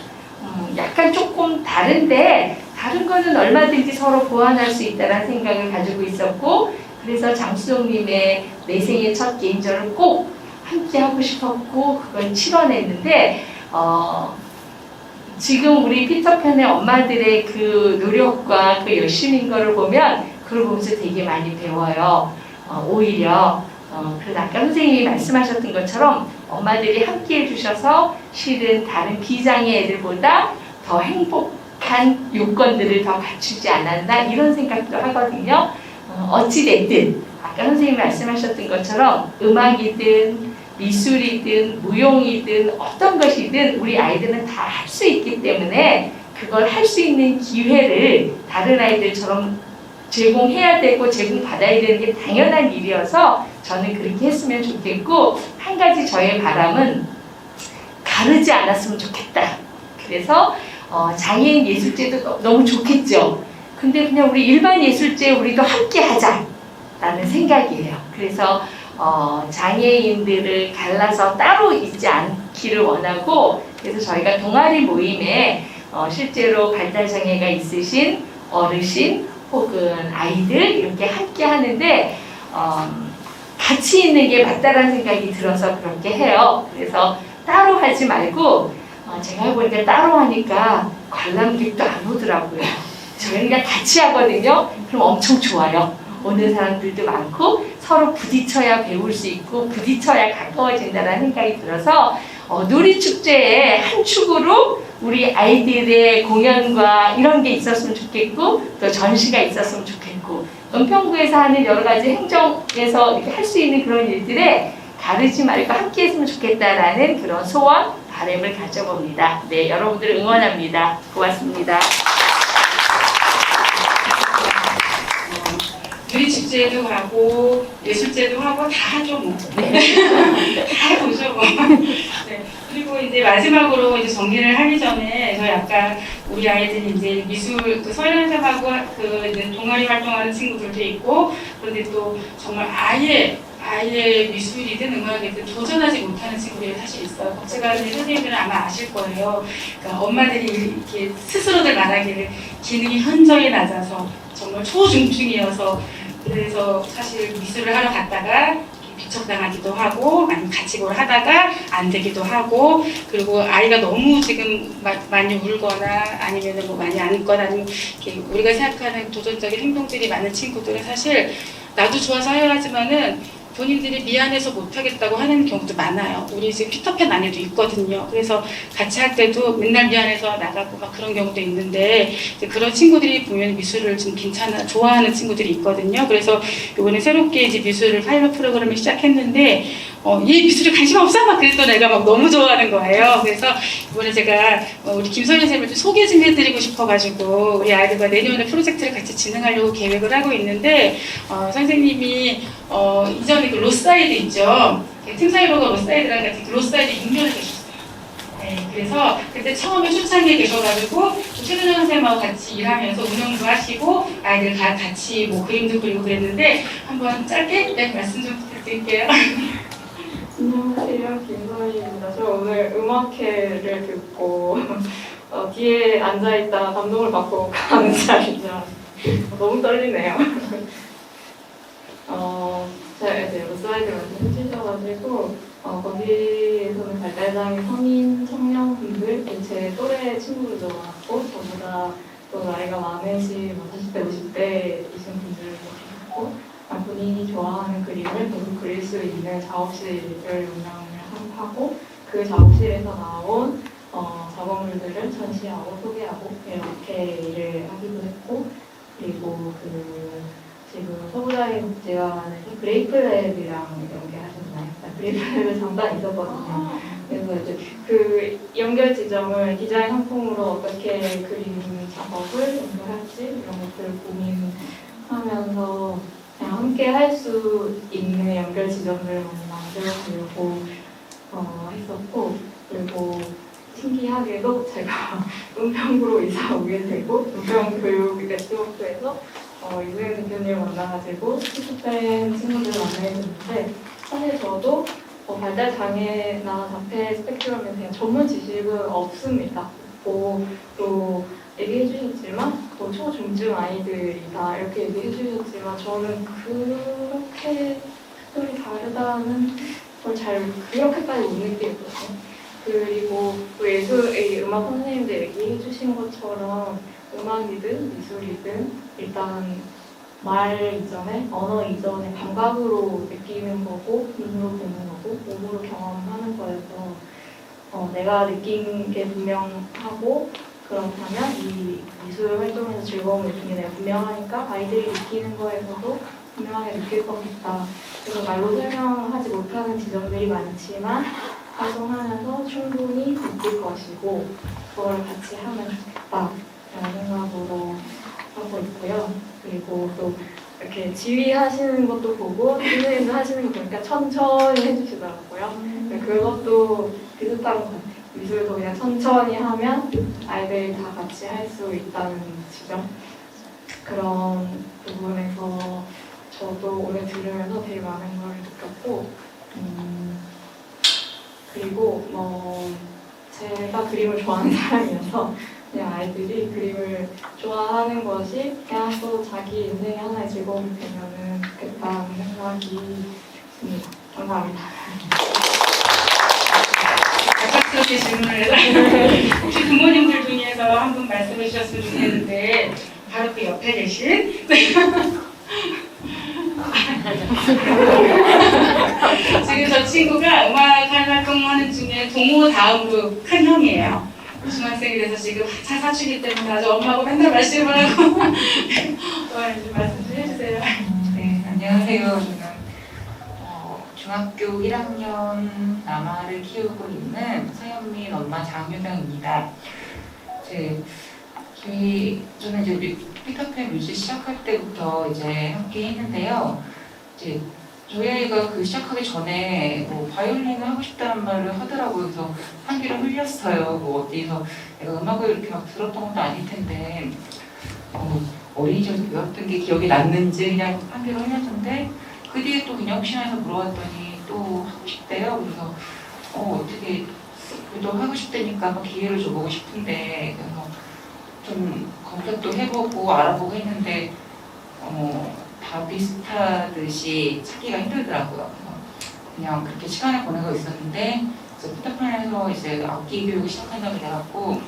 약간 조금 다른데 다른 거는 얼마든지 서로 보완할 수 있다는 생각을 가지고 있었고 그래서 장수정님의 내 생애 첫 개인전을 꼭 함께 하고 싶었고 그걸 치러냈는데 지금 우리 피터팬의 엄마들의 그 노력과 그 열심인 거를 보면 그걸 보면서 되게 많이 배워요. 오히려 그래서 아까 선생님이 말씀하셨던 것처럼 엄마들이 함께 해주셔서 실은 다른 비장애 애들보다 더 행복한 요건들을 더 갖추지 않았나 이런 생각도 하거든요. 어찌됐든 아까 선생님이 말씀하셨던 것처럼 음악이든 미술이든 무용이든 어떤 것이든 우리 아이들은 다 할 수 있기 때문에 그걸 할 수 있는 기회를 다른 아이들처럼 제공해야 되고 제공받아야 되는 게 당연한 일이어서 저는 그렇게 했으면 좋겠고 한 가지 저의 바람은 가르지 않았으면 좋겠다. 그래서 장애인 예술제도 너무 좋겠죠. 근데 그냥 우리 일반 예술제 우리도 함께 하자라는 생각이에요. 그래서 장애인들을 갈라서 따로 있지 않기를 원하고 그래서 저희가 동아리 모임에 실제로 발달장애가 있으신 어르신 혹은 아이들 이렇게 함께 하는데 같이 있는 게 맞다라는 생각이 들어서 그렇게 해요. 그래서 따로 하지 말고 제가 보니까 따로 하니까 관람객도 안 오더라고요. 저희는 그냥 같이 하거든요. 그럼 엄청 좋아요. 오는 사람들도 많고 서로 부딪혀야 배울 수 있고 부딪혀야 가까워진다는 생각이 들어서 놀이축제의 한 축으로 우리 아이들의 공연과 이런 게 있었으면 좋겠고 또 전시가 있었으면 좋겠고 은평구에서 하는 여러 가지 행정에서 이렇게 할 수 있는 그런 일들에 가르지 말고 함께 했으면 좋겠다라는 그런 소원, 바람을 가져봅니다. 네, 여러분들 응원합니다. 고맙습니다. 놀이축제도 가고 예술제도 하고 다 하죠 뭐. 다 해보죠 뭐. 네. 그리고 이제 마지막으로 이제 정리를 하기 전에 저희 아까 우리 아이들이 이제 미술 그 서연쌤하고 그 이제 동아리 활동하는 친구들도 있고 그런데 또 정말 아예 미술이든 음악이든 도전하지 못하는 친구들이 사실 있어요. 국제과정의 선생님들은 아마 아실 거예요. 그러니까 엄마들이 이렇게 스스로들 말하기를 기능이 현저히 낮아서 정말 초중증이어서 그래서 사실 미술을 하러 갔다가 비척당하기도 하고 아니면 같이 뭘 하다가 안 되기도 하고 그리고 아이가 너무 지금 많이 울거나 아니면 뭐 많이 안거나 아니면 이렇게 우리가 생각하는 도전적인 행동들이 많은 친구들은 사실 나도 좋아서 해야 하지만은 본인들이 미안해서 못하겠다고 하는 경우도 많아요. 우리 지금 피터팬 안에도 있거든요. 그래서 같이 할 때도 맨날 미안해서 나가고 막 그런 경우도 있는데 이제 그런 친구들이 보면 미술을 좀 좋아하는 친구들이 있거든요. 그래서 이번에 새롭게 이제 미술을 파일럿 프로그램을 시작했는데 얘 미술에 관심 없어? 막 그랬더니 애가 막 너무 좋아하는 거예요. 그래서 이번에 제가 우리 김선희 선생님을 좀 소개 좀 해드리고 싶어가지고 우리 아이들과 내년에 프로젝트를 같이 진행하려고 계획을 하고 있는데 선생님이 이전에 그 로사이드 있죠. 팀사이로가 로사이드랑 같은 그 로사이드 6년을 계셨어요. 네, 그래서 그때 처음에 초창기에 계셔가지고 최준현 선생님하고 같이 일하면서 운영도 하시고 아이들 같이 뭐 그림도 그리고 그랬는데 한번 짧게 말씀 좀 부탁드릴게요. 안녕하세요, 김선희입니다. 저 오늘 음악회를 듣고 뒤에 앉아있다 감동을 받고 가는 자리죠. 너무 떨리네요. 제가 이제 로스라이드 말씀해주셔가지고 거기에서는 발달장애 성인 청년분들 제 또래 친구들도 많았고 저보다 또 나이가 많으신 40대, 50대이신 분들도 계셨고 본인이 좋아하는 그림을 계속 그릴 수 있는 작업실을 운영을 하고 그 작업실에서 나온 작업물들을 전시하고 소개하고 이렇게 일을 하기도 했고 그리고 지금 서구자유국제화관에서 그레이프랩이랑 연계하셨나요? 그레이프랩에 잠깐 있었거든요. 그래서 이제 그 연결 지점을 디자인 상품으로 어떻게 그림 작업을 연결할지 이런 것들을 고민하면서 그냥 함께 할 수 있는 연결 지점을 만들어보려고 했었고 그리고 신기하게도 제가 은평구로 이사 오게 되고 은평교육 네트워크에서 이수연 대표님을 만나가지고 피터팬 친구들을 만나게 됐는데 사실 저도 발달장애나 자폐 스펙트럼에 대한 전문 지식은 없습니다. 좋고 또 얘기해 주셨지만 또 초중증 아이들이다 이렇게 얘기해 주셨지만 저는 그렇게 특별히 다르다는 걸 잘 그렇게까지 못 느끼거든요. 그리고 또 예술의 음악 선생님들 얘기해 주신 것처럼 음악이든 미술이든 일단 말 이전에 언어 이전에 감각으로 느끼는 거고 눈으로 보는 거고 몸으로 경험하는 거여서 내가 느낀 게 분명하고 그렇다면 이 미술 활동에서 즐거움을 느끼는 게 분명하니까 아이들이 느끼는 거에서도 분명하게 느낄 거겠다. 그래서 말로 설명하지 못하는 지점들이 많지만 활동하면서 충분히 느낄 것이고 그걸 같이 하면 좋겠다라는 생각으로 하고 있고요. 그리고 또 이렇게 지휘하시는 것도 보고 선생님도 하시는 거 보니까 천천히 해주시더라고요. 그것도 비슷한 것 같아요. 미술도 그냥 천천히 하면 아이들이 다 같이 할 수 있다는 지점. 그런 부분에서 저도 오늘 들으면서 되게 많은 걸 느꼈고 그리고 제가 그림을 좋아하는 사람이어서 그냥 아이들이 그림을 좋아하는 것이 그냥 또 자기 인생의 하나의 즐거움이 되면은 좋겠다는 생각이 듭니다. 감사합니다. 갑작스럽게 질문을 해서 혹시 부모님들 중에서 한 분 말씀해 주셨으면 좋겠는데 바로 그 옆에 계신 지금 저 친구가 음악 활동하는 중에 동호 다음으로 큰 형이에요. 중학생이 돼서 지금 차 사춘기 때문에 아주 엄마하고 맨날 말씀을 하고 이제 말씀 좀 해주세요. 네, 안녕하세요. 저는 중학교 1학년 남아를 키우고 있는 서현민 엄마 장효정입니다. 저는 이제 피터팬 뮤직 시작할 때부터 이제 함께 했는데요. 이제 저희 아이가 그 시작하기 전에 바이올린을 하고 싶다는 말을 하더라고요. 그래서 한귀를 흘렸어요. 어디서 내가 음악을 이렇게 막 들었던 것도 아닐 텐데 어린이집에서 배웠던 게 기억이 났는지 그냥 한귀를 흘렸는데 그 뒤에 또 그냥 혹시나 해서 물어봤더니 또 하고 싶대요. 그래서 어떻게 그래도 하고 싶다니까 한번 기회를 줘보고 싶은데 그래서 좀 검색도 해보고 알아보고 했는데 다 비슷하듯이 찾기가 힘들더라고요. 그래서 그냥 그렇게 시간을 보내고 있었는데 피터팬에서 이제 악기 교육을 시작한다고 돼갖고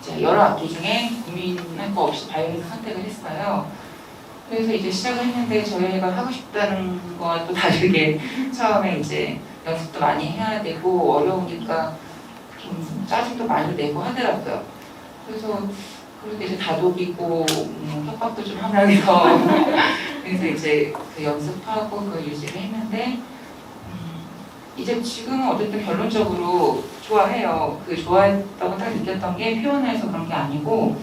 이제 여러 악기 중에 고민할 거 없이 바이올린을 선택을 했어요. 그래서 이제 시작을 했는데 저희 애가 하고 싶다는 거와 또 다르게 처음에 이제 연습도 많이 해야 되고 어려우니까 좀 짜증도 많이 내고 하더라고요. 그래서 그런데 이제 다독이고 협박도 좀 하면서 그래서 이제 그 연습하고 그 유지를 했는데 이제 지금은 어쨌든 결론적으로 좋아해요. 그 좋아했다고 딱 느꼈던 게 표현해서 그런 게 아니고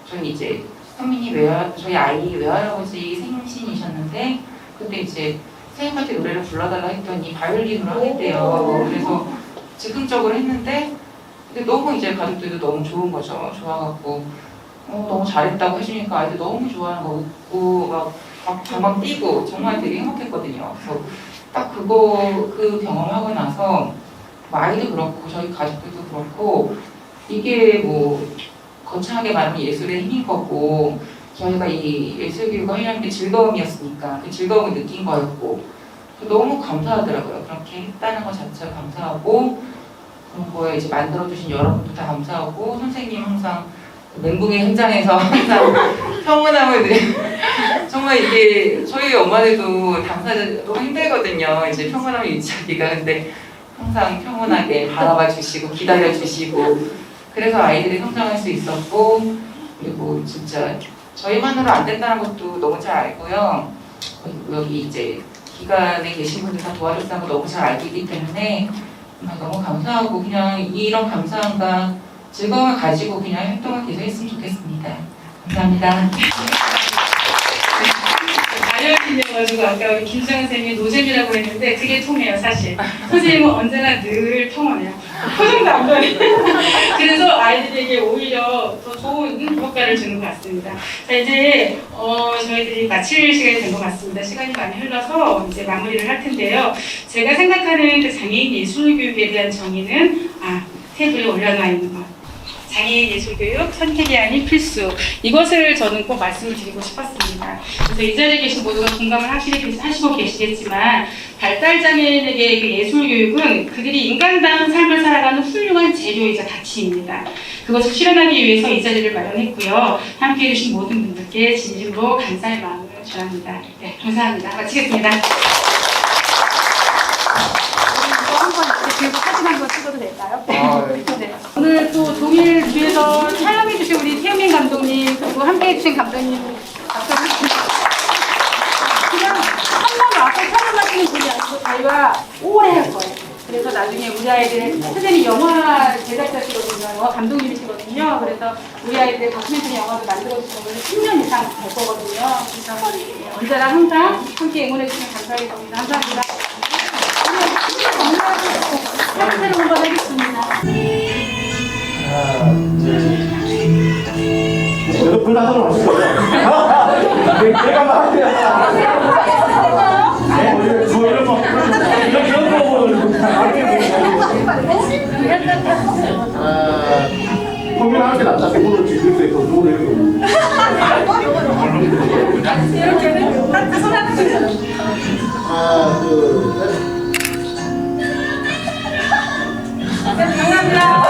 저는 이제 현민이 저희 아이 외할아버지 생신이셨는데 그때 이제 생일파티 노래를 불러달라 했더니 바이올린으로 하겠대요. 그래서 즉흥적으로 했는데 근데 너무 이제 가족들도 너무 좋은 거죠. 좋아갖고 너무 잘했다고 해주니까 아이들 너무 좋아하는 거 웃고 막 방방 뛰고 정말 되게 행복했거든요. 그래서 딱 그 경험하고 나서 아이도 그렇고 저희 가족들도 그렇고 이게 거창하게 말하면 예술의 힘인 거고 저희가 이 예술교육을 하려는 게 즐거움이었으니까 그 즐거움을 느낀 거였고 너무 감사하더라고요. 그렇게 했다는 것 자체가 감사하고 그런 거에 이제 만들어주신 여러분도 다 감사하고 선생님 항상 멘붕의 현장에서 항상 평온함을 정말 이게 저희 엄마들도 당사자 너무 힘들거든요. 이제 평온함을 유지하기가 근데 항상 평온하게 바라봐 주시고 기다려 주시고 그래서 아이들이 성장할 수 있었고 그리고 진짜 저희만으로 안 된다는 것도 너무 잘 알고요. 여기 이제 기관에 계신 분들 다 도와줬다는 거 너무 잘 알고 있기 때문에 정말 너무 감사하고 그냥 이런 감사함과 즐거움을 가지고 그냥 활동을 계속 했으면 좋겠습니다. 감사합니다. 바이올린이어가지고 아까 우리 김수영 선생님이 노잼이라고 했는데 그게 통해요 사실. 선생님은 언제나 늘 평온해요. 표정도 안 변해요. 그래서 아이들에게 오히려 더 좋은 효과를 주는 것 같습니다. 자 이제 저희들이 마칠 시간이 된 것 같습니다. 시간이 많이 흘러서 이제 마무리를 할 텐데요. 제가 생각하는 그 장애인 예술 교육에 대한 정의는 테이블에 올려놔 있는 것. 장애인 예술교육 선택이 아닌 필수. 이것을 저는 꼭 말씀을 드리고 싶었습니다. 그래서 이 자리에 계신 모두가 공감을 하시고 계시겠지만 발달장애인에게 그 예술교육은 그들이 인간다운 삶을 살아가는 훌륭한 재료이자 가치입니다. 그것을 실현하기 위해서 이 자리를 마련했고요. 함께해 주신 모든 분들께 진심으로 감사의 마음을 전합니다. 네, 감사합니다. 마치겠습니다. 한번 교육 사진 한번 찍어도 될까요? 네. 오늘 또 동일 뒤에서 촬영해주신 우리 태우민 감독님 그리고 함께해주신 감독님 그냥 한 번 와서 촬영하시는 분이 아니고 저희가 오래 할 거예요. 그래서 나중에 우리 아이들 선생님이 영화 제작자시거든요. 영화 감독님이시거든요. 그래서 우리 아이들 다큐멘터리 영화도 만들어주시는 걸 10년 이상 될 거거든요. 그래서 언제나 항상 함께 응원해주시면 감사하겠습니다. 감사합니다. 사진을 한번 하겠습니다. 여러분 하나 없어요. 내가 말해야 고민할 때 낫다. 그거를 지금 때 그거 이렇게 손 하나 주세요. 하나, 둘, 셋. 감사합니다.